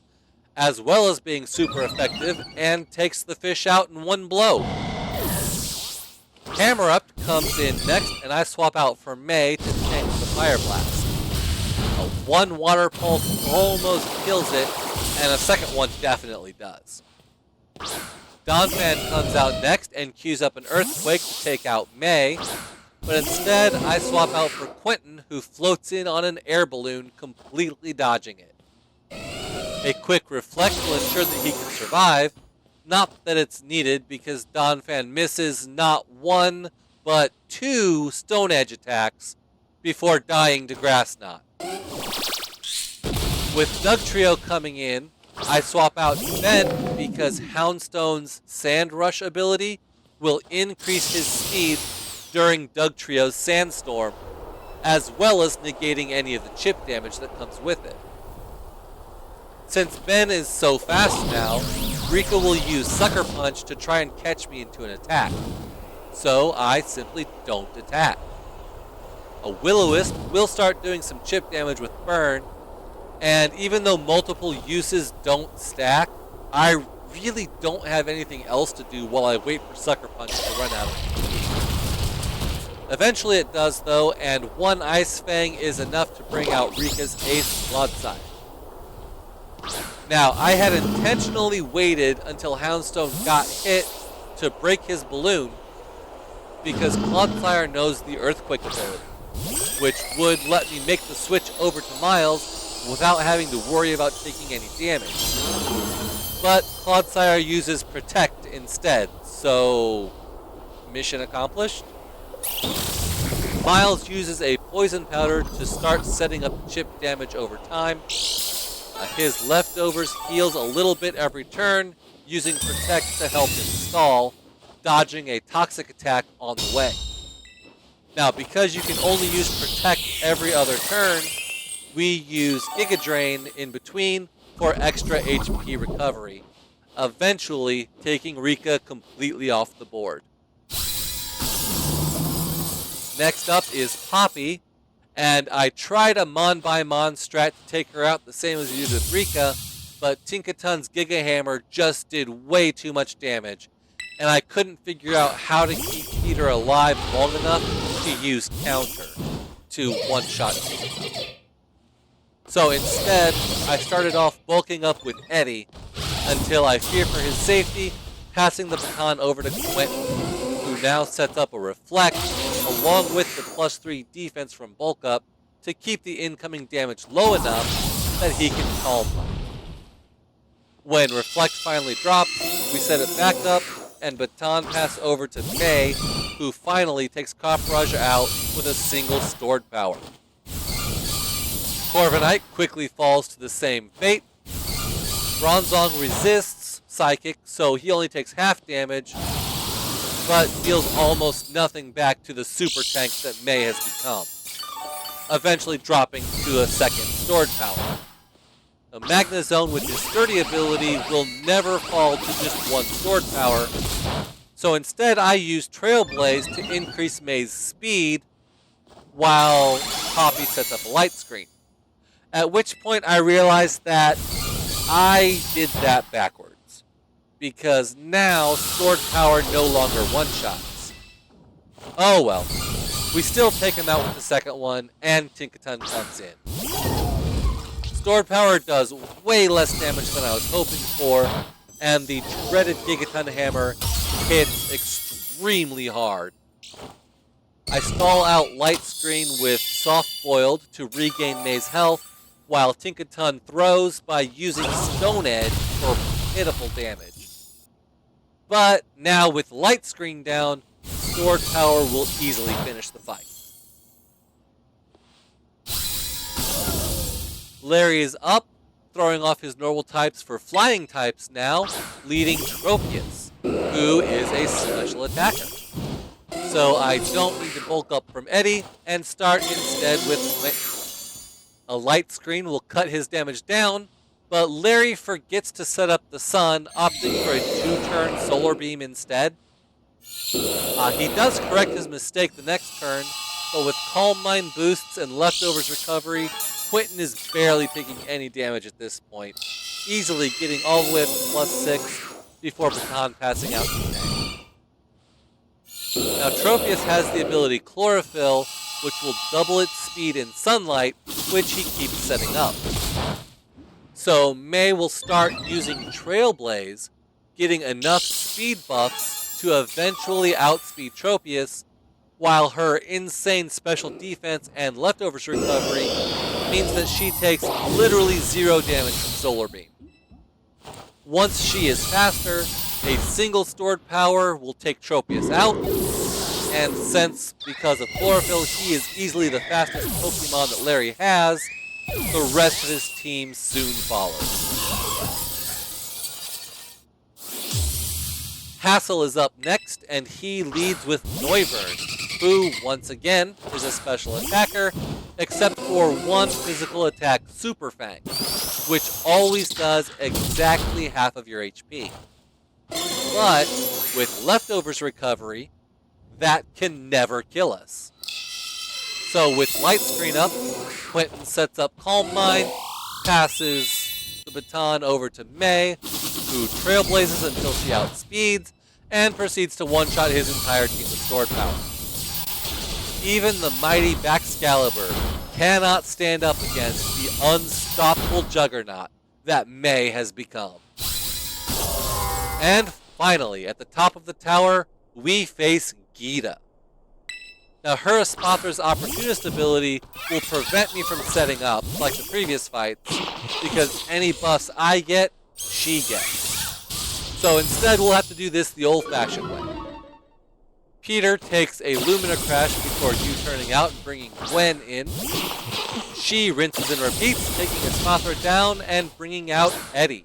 Speaker 1: as well as being super effective, and takes the fish out in one blow. Hammerupt comes in next, and I swap out for May to tank the Fire Blast. One Water Pulse almost kills it, and a second one definitely does. Donphan comes out next and queues up an Earthquake to take out May, but instead I swap out for Quentin, who floats in on an air balloon, completely dodging it. A quick Reflect will ensure that he can survive, not that it's needed because Donphan misses not one, but two Stone Edge attacks before dying to Grass Knot. With Dugtrio coming in, I swap out Ben because Houndstone's Sand Rush ability will increase his speed during Dugtrio's Sandstorm, as well as negating any of the chip damage that comes with it. Since Ben is so fast now, Rika will use Sucker Punch to try and catch me into an attack, so I simply don't attack. A Will-O-Wisp will start doing some chip damage with Burn, and even though multiple uses don't stack, I really don't have anything else to do while I wait for Sucker Punch to run out of it. Eventually it does though, and one Ice Fang is enough to bring out Rika's ace Clodsire. Now, I had intentionally waited until Houndstone got hit to break his balloon, because Clodsire knows the Earthquake ability, which would let me make the switch over to Miles without having to worry about taking any damage. But Clodsire uses Protect instead, so mission accomplished. Miles uses a Poison Powder to start setting up chip damage over time. His leftovers heals a little bit every turn, using Protect to help him stall, dodging a Toxic attack on the way. Now, because you can only use Protect every other turn, we use Giga Drain in between for extra HP recovery, eventually taking Rika completely off the board. Next up is Poppy, and I tried a Mon by Mon strat to take her out the same as you did with Rika, but Tinkaton's Giga Hammer just did way too much damage, and I couldn't figure out how to keep Peter alive long enough to use Counter to one-shot Tinkaton. So instead, I started off bulking up with Eddie until I fear for his safety, passing the baton over to Quentin, who now sets up a Reflect along with the +3 defense from bulk up to keep the incoming damage low enough that he can Calm Mind. When Reflect finally drops, we set it back up and baton pass over to May, who finally takes Copperage out with a single stored power. Corviknight quickly falls to the same fate. Bronzong resists Psychic, so he only takes half damage, but deals almost nothing back to the super tank that May has become, eventually dropping to a second stored power. A Magnezone with his Sturdy ability will never fall to just one stored power, so instead I use Trailblaze to increase May's speed while Poppy sets up a light screen. At which point I realized that I did that backwards. because now Stored Power no longer one-shots. Oh well. We still take him out with the second one, and Tinkaton comes in. Stored Power does way less damage than I was hoping for, and the dreaded Gigaton Hammer hits extremely hard. I stall out Light Screen with Soft Boiled to regain May's health, while Tinkaton throws by using Stone Edge for pitiful damage. But now with Light Screen down, Stored Power will easily finish the fight. Larry is up, throwing off his normal types for flying types now, leading Tropius, who is a special attacker. So I don't need to bulk up from Eddie and start instead with a Light Screen will cut his damage down, but Larry forgets to set up the sun, opting for a 2-turn Solar Beam instead. He does correct his mistake the next turn, but with Calm Mind boosts and Leftovers recovery, Quentin is barely taking any damage at this point, easily getting all the way up to +6 before Baton passing out to May. Now Tropius has the ability Chlorophyll, which will double its speed in sunlight, which he keeps setting up. So May will start using Trailblaze, getting enough speed buffs to eventually outspeed Tropius, while her insane special defense and Leftovers recovery means that she takes literally 0 damage from Solar Beam. Once she is faster, a single Stored Power will take Tropius out, and since, because of Chlorophyll, he is easily the fastest Pokemon that Larry has, the rest of his team soon follows. Hassel is up next, and he leads with Noivern, who, once again, is a special attacker, except for one physical attack, Super Fang, which always does exactly half of your HP. But, with Leftovers recovery, that can never kill us. So with Light Screen up, Quentin sets up Calm Mind, passes the baton over to May, who trailblazes until she outspeeds, and proceeds to one-shot his entire team with Stored Power. Even the mighty Baxcalibur cannot stand up against the unstoppable juggernaut that May has become. And finally, at the top of the tower, we face Geeta. Now, her Espathar's Opportunist ability will prevent me from setting up, like the previous fights, because any buffs I get, she gets. So instead, we'll have to do this the old-fashioned way. Peter takes a Lumina Crash before U-turning out and bringing Gwen in. She rinses and repeats, taking Espathar down and bringing out Eddie.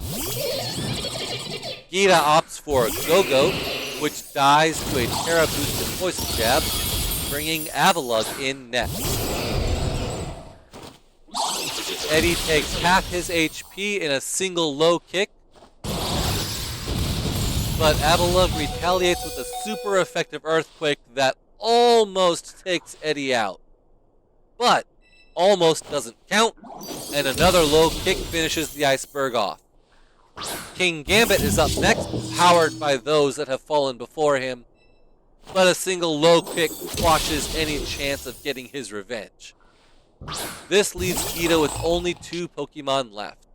Speaker 1: Geeta opts for a Go-Goat, which dies to a Terra-boosted Poison Jab, bringing Avalugg in next. Eddie takes half his HP in a single low kick, but Avalugg retaliates with a super effective Earthquake that almost takes Eddie out. But almost doesn't count, and another low kick finishes the iceberg off. King Gambit is up next, powered by those that have fallen before him, but a single low kick quashes any chance of getting his revenge. This leaves Geeta with only 2 Pokemon left.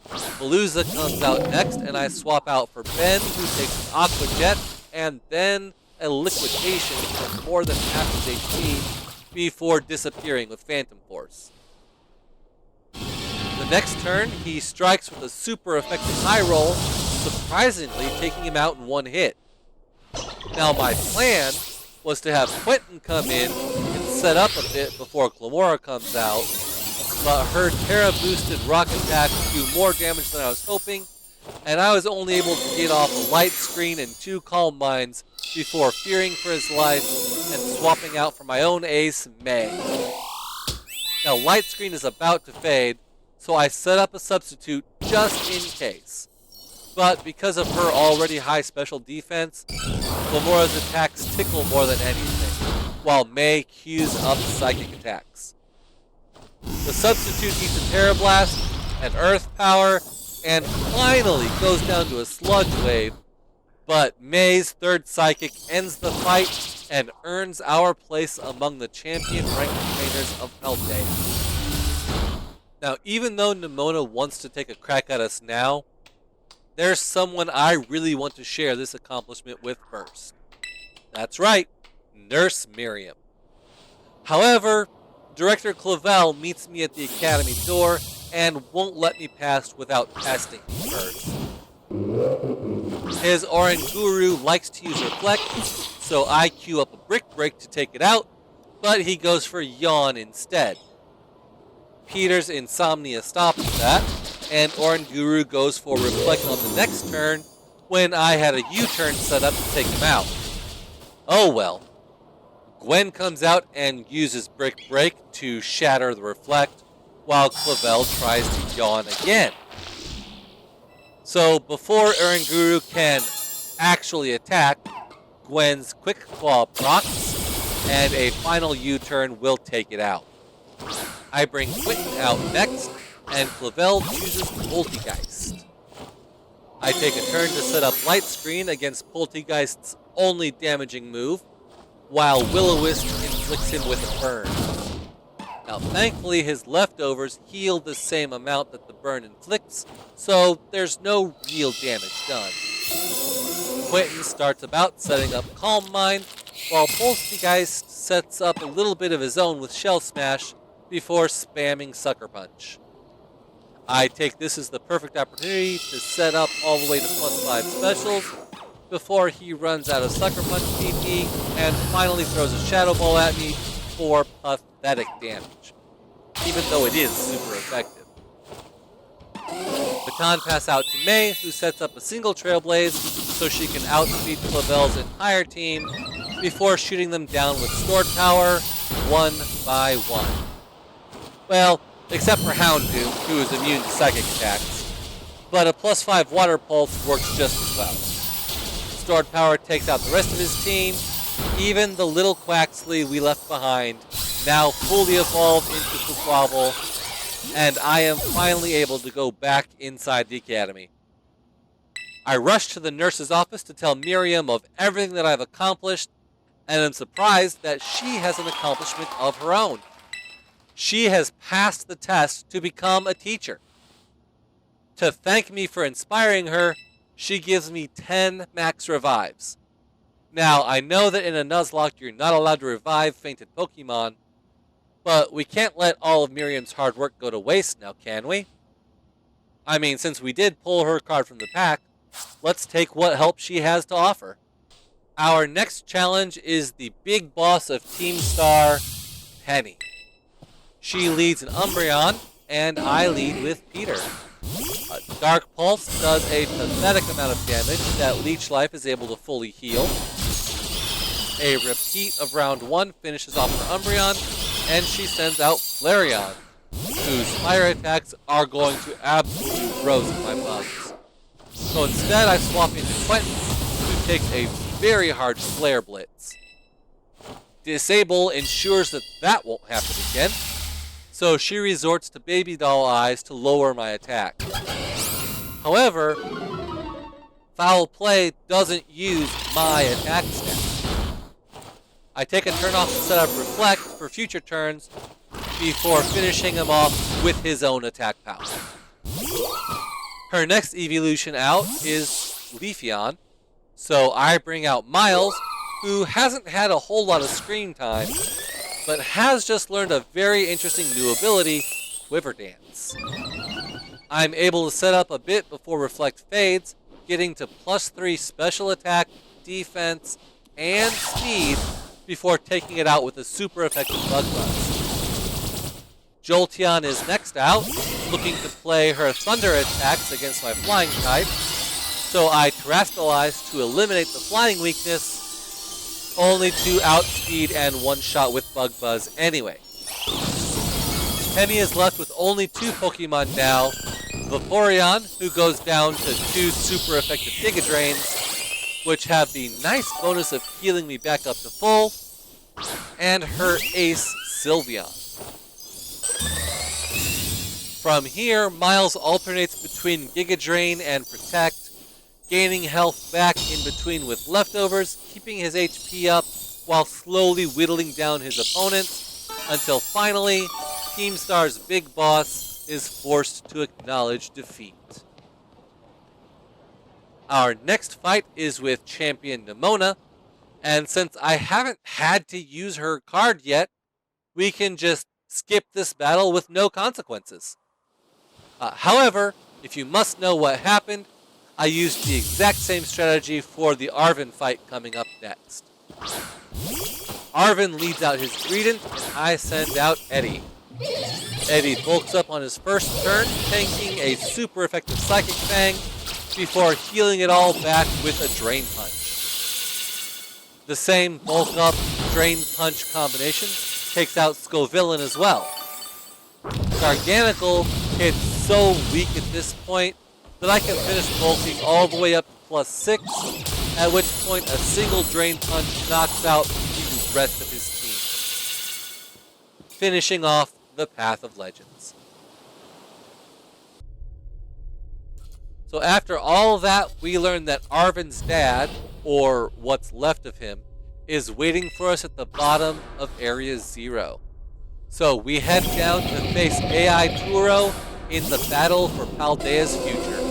Speaker 1: Palooza comes out next, and I swap out for Ben, who takes an Aqua Jet, and then a Liquidation for more than half his HP before disappearing with Phantom Force. The next turn, he strikes with a super effective high roll, surprisingly taking him out in one hit. Now my plan was to have Quentin come in and set up a bit before Clamora comes out, but her Terra-boosted Rock Attack do more damage than I was hoping, and I was only able to get off a Light Screen and 2 Calm Minds before fearing for his life and swapping out for my own ace, May. Now Light Screen is about to fade, so I set up a substitute just in case. But because of her already high special defense, Clamora's attacks tickle more than anything, while May queues up psychic attacks. The substitute eats a Terra Blast, an Earth Power, and finally goes down to a Sludge Wave, but May's third Psychic ends the fight and earns our place among the champion ranked trainers of Paldea. Now, even though Nemona wants to take a crack at us now, there's someone I really want to share this accomplishment with first. That's right, Nurse Miriam. However, Director Clavel meets me at the academy door and won't let me pass without testing me first. His Oranguru likes to use Reflect, so I queue up a Brick Break to take it out, but he goes for Yawn instead. Peter's Insomnia stops that, and Oranguru goes for Reflect on the next turn when I had a U-turn set up to take him out. Oh well. Gwen comes out and uses Brick Break to shatter the Reflect, while Clavel tries to Yawn again. So before Oranguru can actually attack, Gwen's Quick Claw procs, and a final U-turn will take it out. I bring Quentin out next, and Clavel chooses Poltegeist. I take a turn to set up Light Screen against Poltegeist's only damaging move, while Will-O-Wisp inflicts him with a burn. Now thankfully his leftovers heal the same amount that the burn inflicts, so there's no real damage done. Quentin starts about setting up Calm Mind, while Poltegeist sets up a little bit of his own with Shell Smash before spamming Sucker Punch. I take this as the perfect opportunity to set up all the way to +5 specials before he runs out of Sucker Punch PP and finally throws a Shadow Ball at me for pathetic damage, even though it is super effective. Baton pass out to May, who sets up a single Trailblaze so she can outspeed Clavel's entire team before shooting them down with Stored Power, one by one. Well, except for Houndoom, who is immune to psychic attacks, but a +5 Water Pulse works just as well. Stored Power takes out the rest of his team, even the little Quaxley we left behind, now fully evolved into Quaquaval, and I am finally able to go back inside the academy. I rush to the nurse's office to tell Miriam of everything that I've accomplished, and am surprised that she has an accomplishment of her own. She has passed the test to become a teacher. To thank me for inspiring her, she gives me 10 max revives. Now, I know that in a Nuzlocke you're not allowed to revive fainted Pokemon, but we can't let all of Miriam's hard work go to waste now, can we? I mean, since we did pull her card from the pack, let's take what help she has to offer. Our next challenge is the big boss of Team Star, Penny. She leads an Umbreon, and I lead with Peter. Dark Pulse does a pathetic amount of damage that Leech Life is able to fully heal. A repeat of round 1 finishes off her Umbreon, and she sends out Flareon, whose fire attacks are going to absolutely roast my bugs. So instead I swap into Quentin, who takes a very hard Flare Blitz. Disable ensures that that won't happen again, so she resorts to Baby Doll Eyes to lower my attack. However, Foul Play doesn't use my attack stat. I take a turn off to set up Reflect for future turns before finishing him off with his own attack power. Her next evolution out is Leafeon, so I bring out Miles, who hasn't had a whole lot of screen time, but has just learned a very interesting new ability, Quiver Dance. I'm able to set up a bit before Reflect fades, getting to +3 special attack, defense, and speed before taking it out with a super effective Bug Buzz. Jolteon is next out, looking to play her Thunder attacks against my Flying type, so I Terastallize to eliminate the Flying weakness, only to outspeed and one-shot with Bug Buzz anyway. Penny is left with only 2 Pokemon now, Vaporeon, who goes down to 2 super effective Giga Drains, which have the nice bonus of healing me back up to full, and her ace, Sylveon. From here, Miles alternates between Giga Drain and Protect, gaining health back in between with leftovers, keeping his HP up while slowly whittling down his opponents, until finally, Team Star's big boss is forced to acknowledge defeat. Our next fight is with Champion Nemona, and since I haven't had to use her card yet, we can just skip this battle with no consequences. However, if you must know what happened, I used the exact same strategy for the Arven fight coming up next. Arven leads out his Greedent, and I send out Eddie. Eddie bulks up on his first turn, tanking a super effective Psychic Fang before healing it all back with a Drain Punch. The same bulk up Drain Punch combination takes out Scovillain as well. Garganical hits so weak at this point that I can finish bulking all the way up to +6, at which point a single Drain Punch knocks out the rest of his team, finishing off the Path of Legends. So after all that, we learn that Arven's dad, or what's left of him, is waiting for us at the bottom of Area 0. So we head down to face AI Turo in the battle for Paldea's future.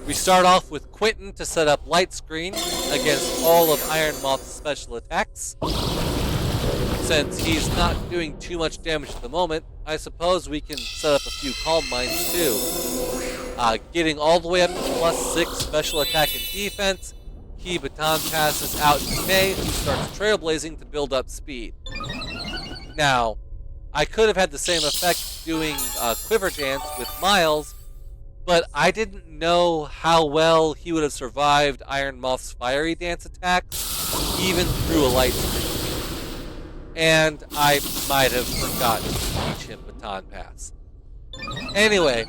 Speaker 1: We start off with Quentin to set up Light Screen against all of Iron Moth's special attacks. Since he's not doing too much damage at the moment, I suppose we can set up a few Calm Minds too. Getting all the way up to +6 special attack and defense, he baton passes out to May, who starts trailblazing to build up speed. Now, I could have had the same effect doing Quiver Dance with Miles, but I didn't know how well he would have survived Iron Moth's Fiery Dance attacks, even through a Light Screen. And I might have forgotten to teach him Baton Pass. Anyway,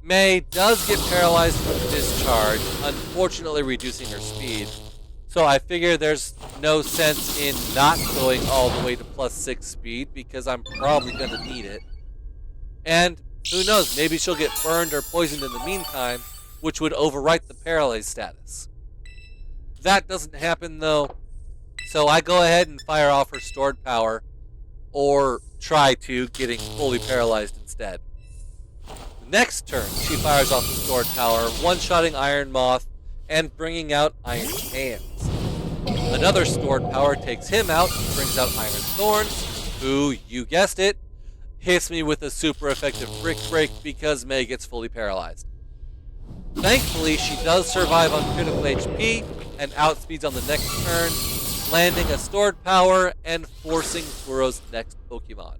Speaker 1: May does get paralyzed from Discharge, unfortunately reducing her speed. So I figure there's no sense in not going all the way to +6 speed because I'm probably going to need it. And who knows, maybe she'll get burned or poisoned in the meantime, which would overwrite the paralyzed status. That doesn't happen though, so I go ahead and fire off her stored power, or try to, getting fully paralyzed instead. Next turn, she fires off the stored power, one-shotting Iron Moth and bringing out Iron Hands. Another stored power takes him out, brings out Iron Thorns, who, you guessed it, hits me with a super effective Brick Break because May gets fully paralyzed. Thankfully, she does survive on critical HP and outspeeds on the next turn, landing a stored power and forcing Turo's next Pokemon.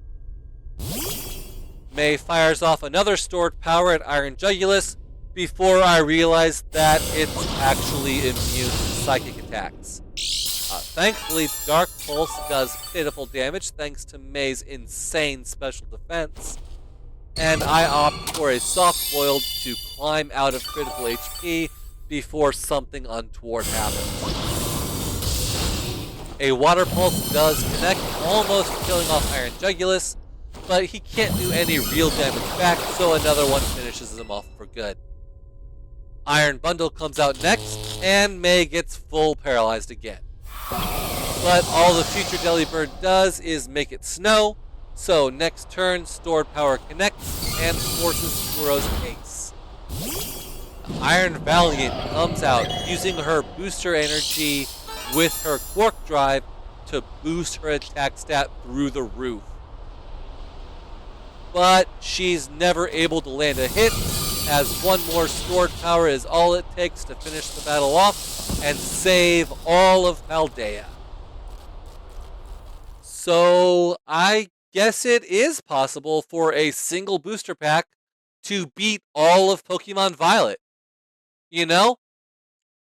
Speaker 1: May fires off another stored power at Iron Jugulus before I realize that it's actually immune to psychic attacks. Thankfully, Dark Pulse does pitiful damage thanks to May's insane special defense, and I opt for a Soft Boiled to climb out of critical HP before something untoward happens. A Water Pulse does connect, almost killing off Iron Jugulus, but he can't do any real damage back, so another one finishes him off for good. Iron Bundle comes out next, and May gets full paralyzed again. But all the future Delibird does is make it snow, so next turn, stored power connects and forces Turo's ace. Iron Valiant comes out, using her booster energy with her Quark Drive to boost her attack stat through the roof. But she's never able to land a hit, as one more stored power is all it takes to finish the battle off and save all of Paldea. So I guess it is possible for a single booster pack to beat all of Pokemon Violet. You know,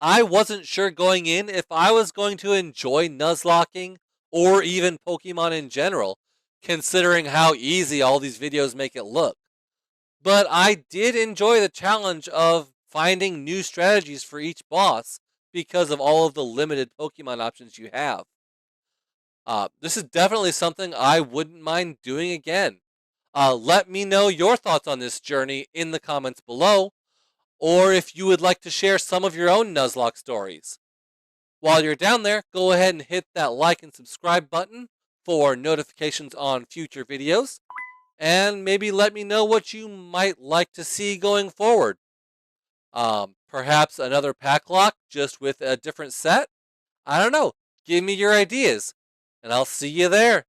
Speaker 1: I wasn't sure going in if I was going to enjoy Nuzlocking or even Pokemon in general, considering how easy all these videos make it look. But I did enjoy the challenge of finding new strategies for each boss because of all of the limited Pokemon options you have. This is definitely something I wouldn't mind doing again. Let me know your thoughts on this journey in the comments below, or if you would like to share some of your own Nuzlocke stories. While you're down there, go ahead and hit that like and subscribe button for notifications on future videos, and maybe let me know what you might like to see going forward. Perhaps another Packlocke just with a different set? I don't know. Give me your ideas, and I'll see you there.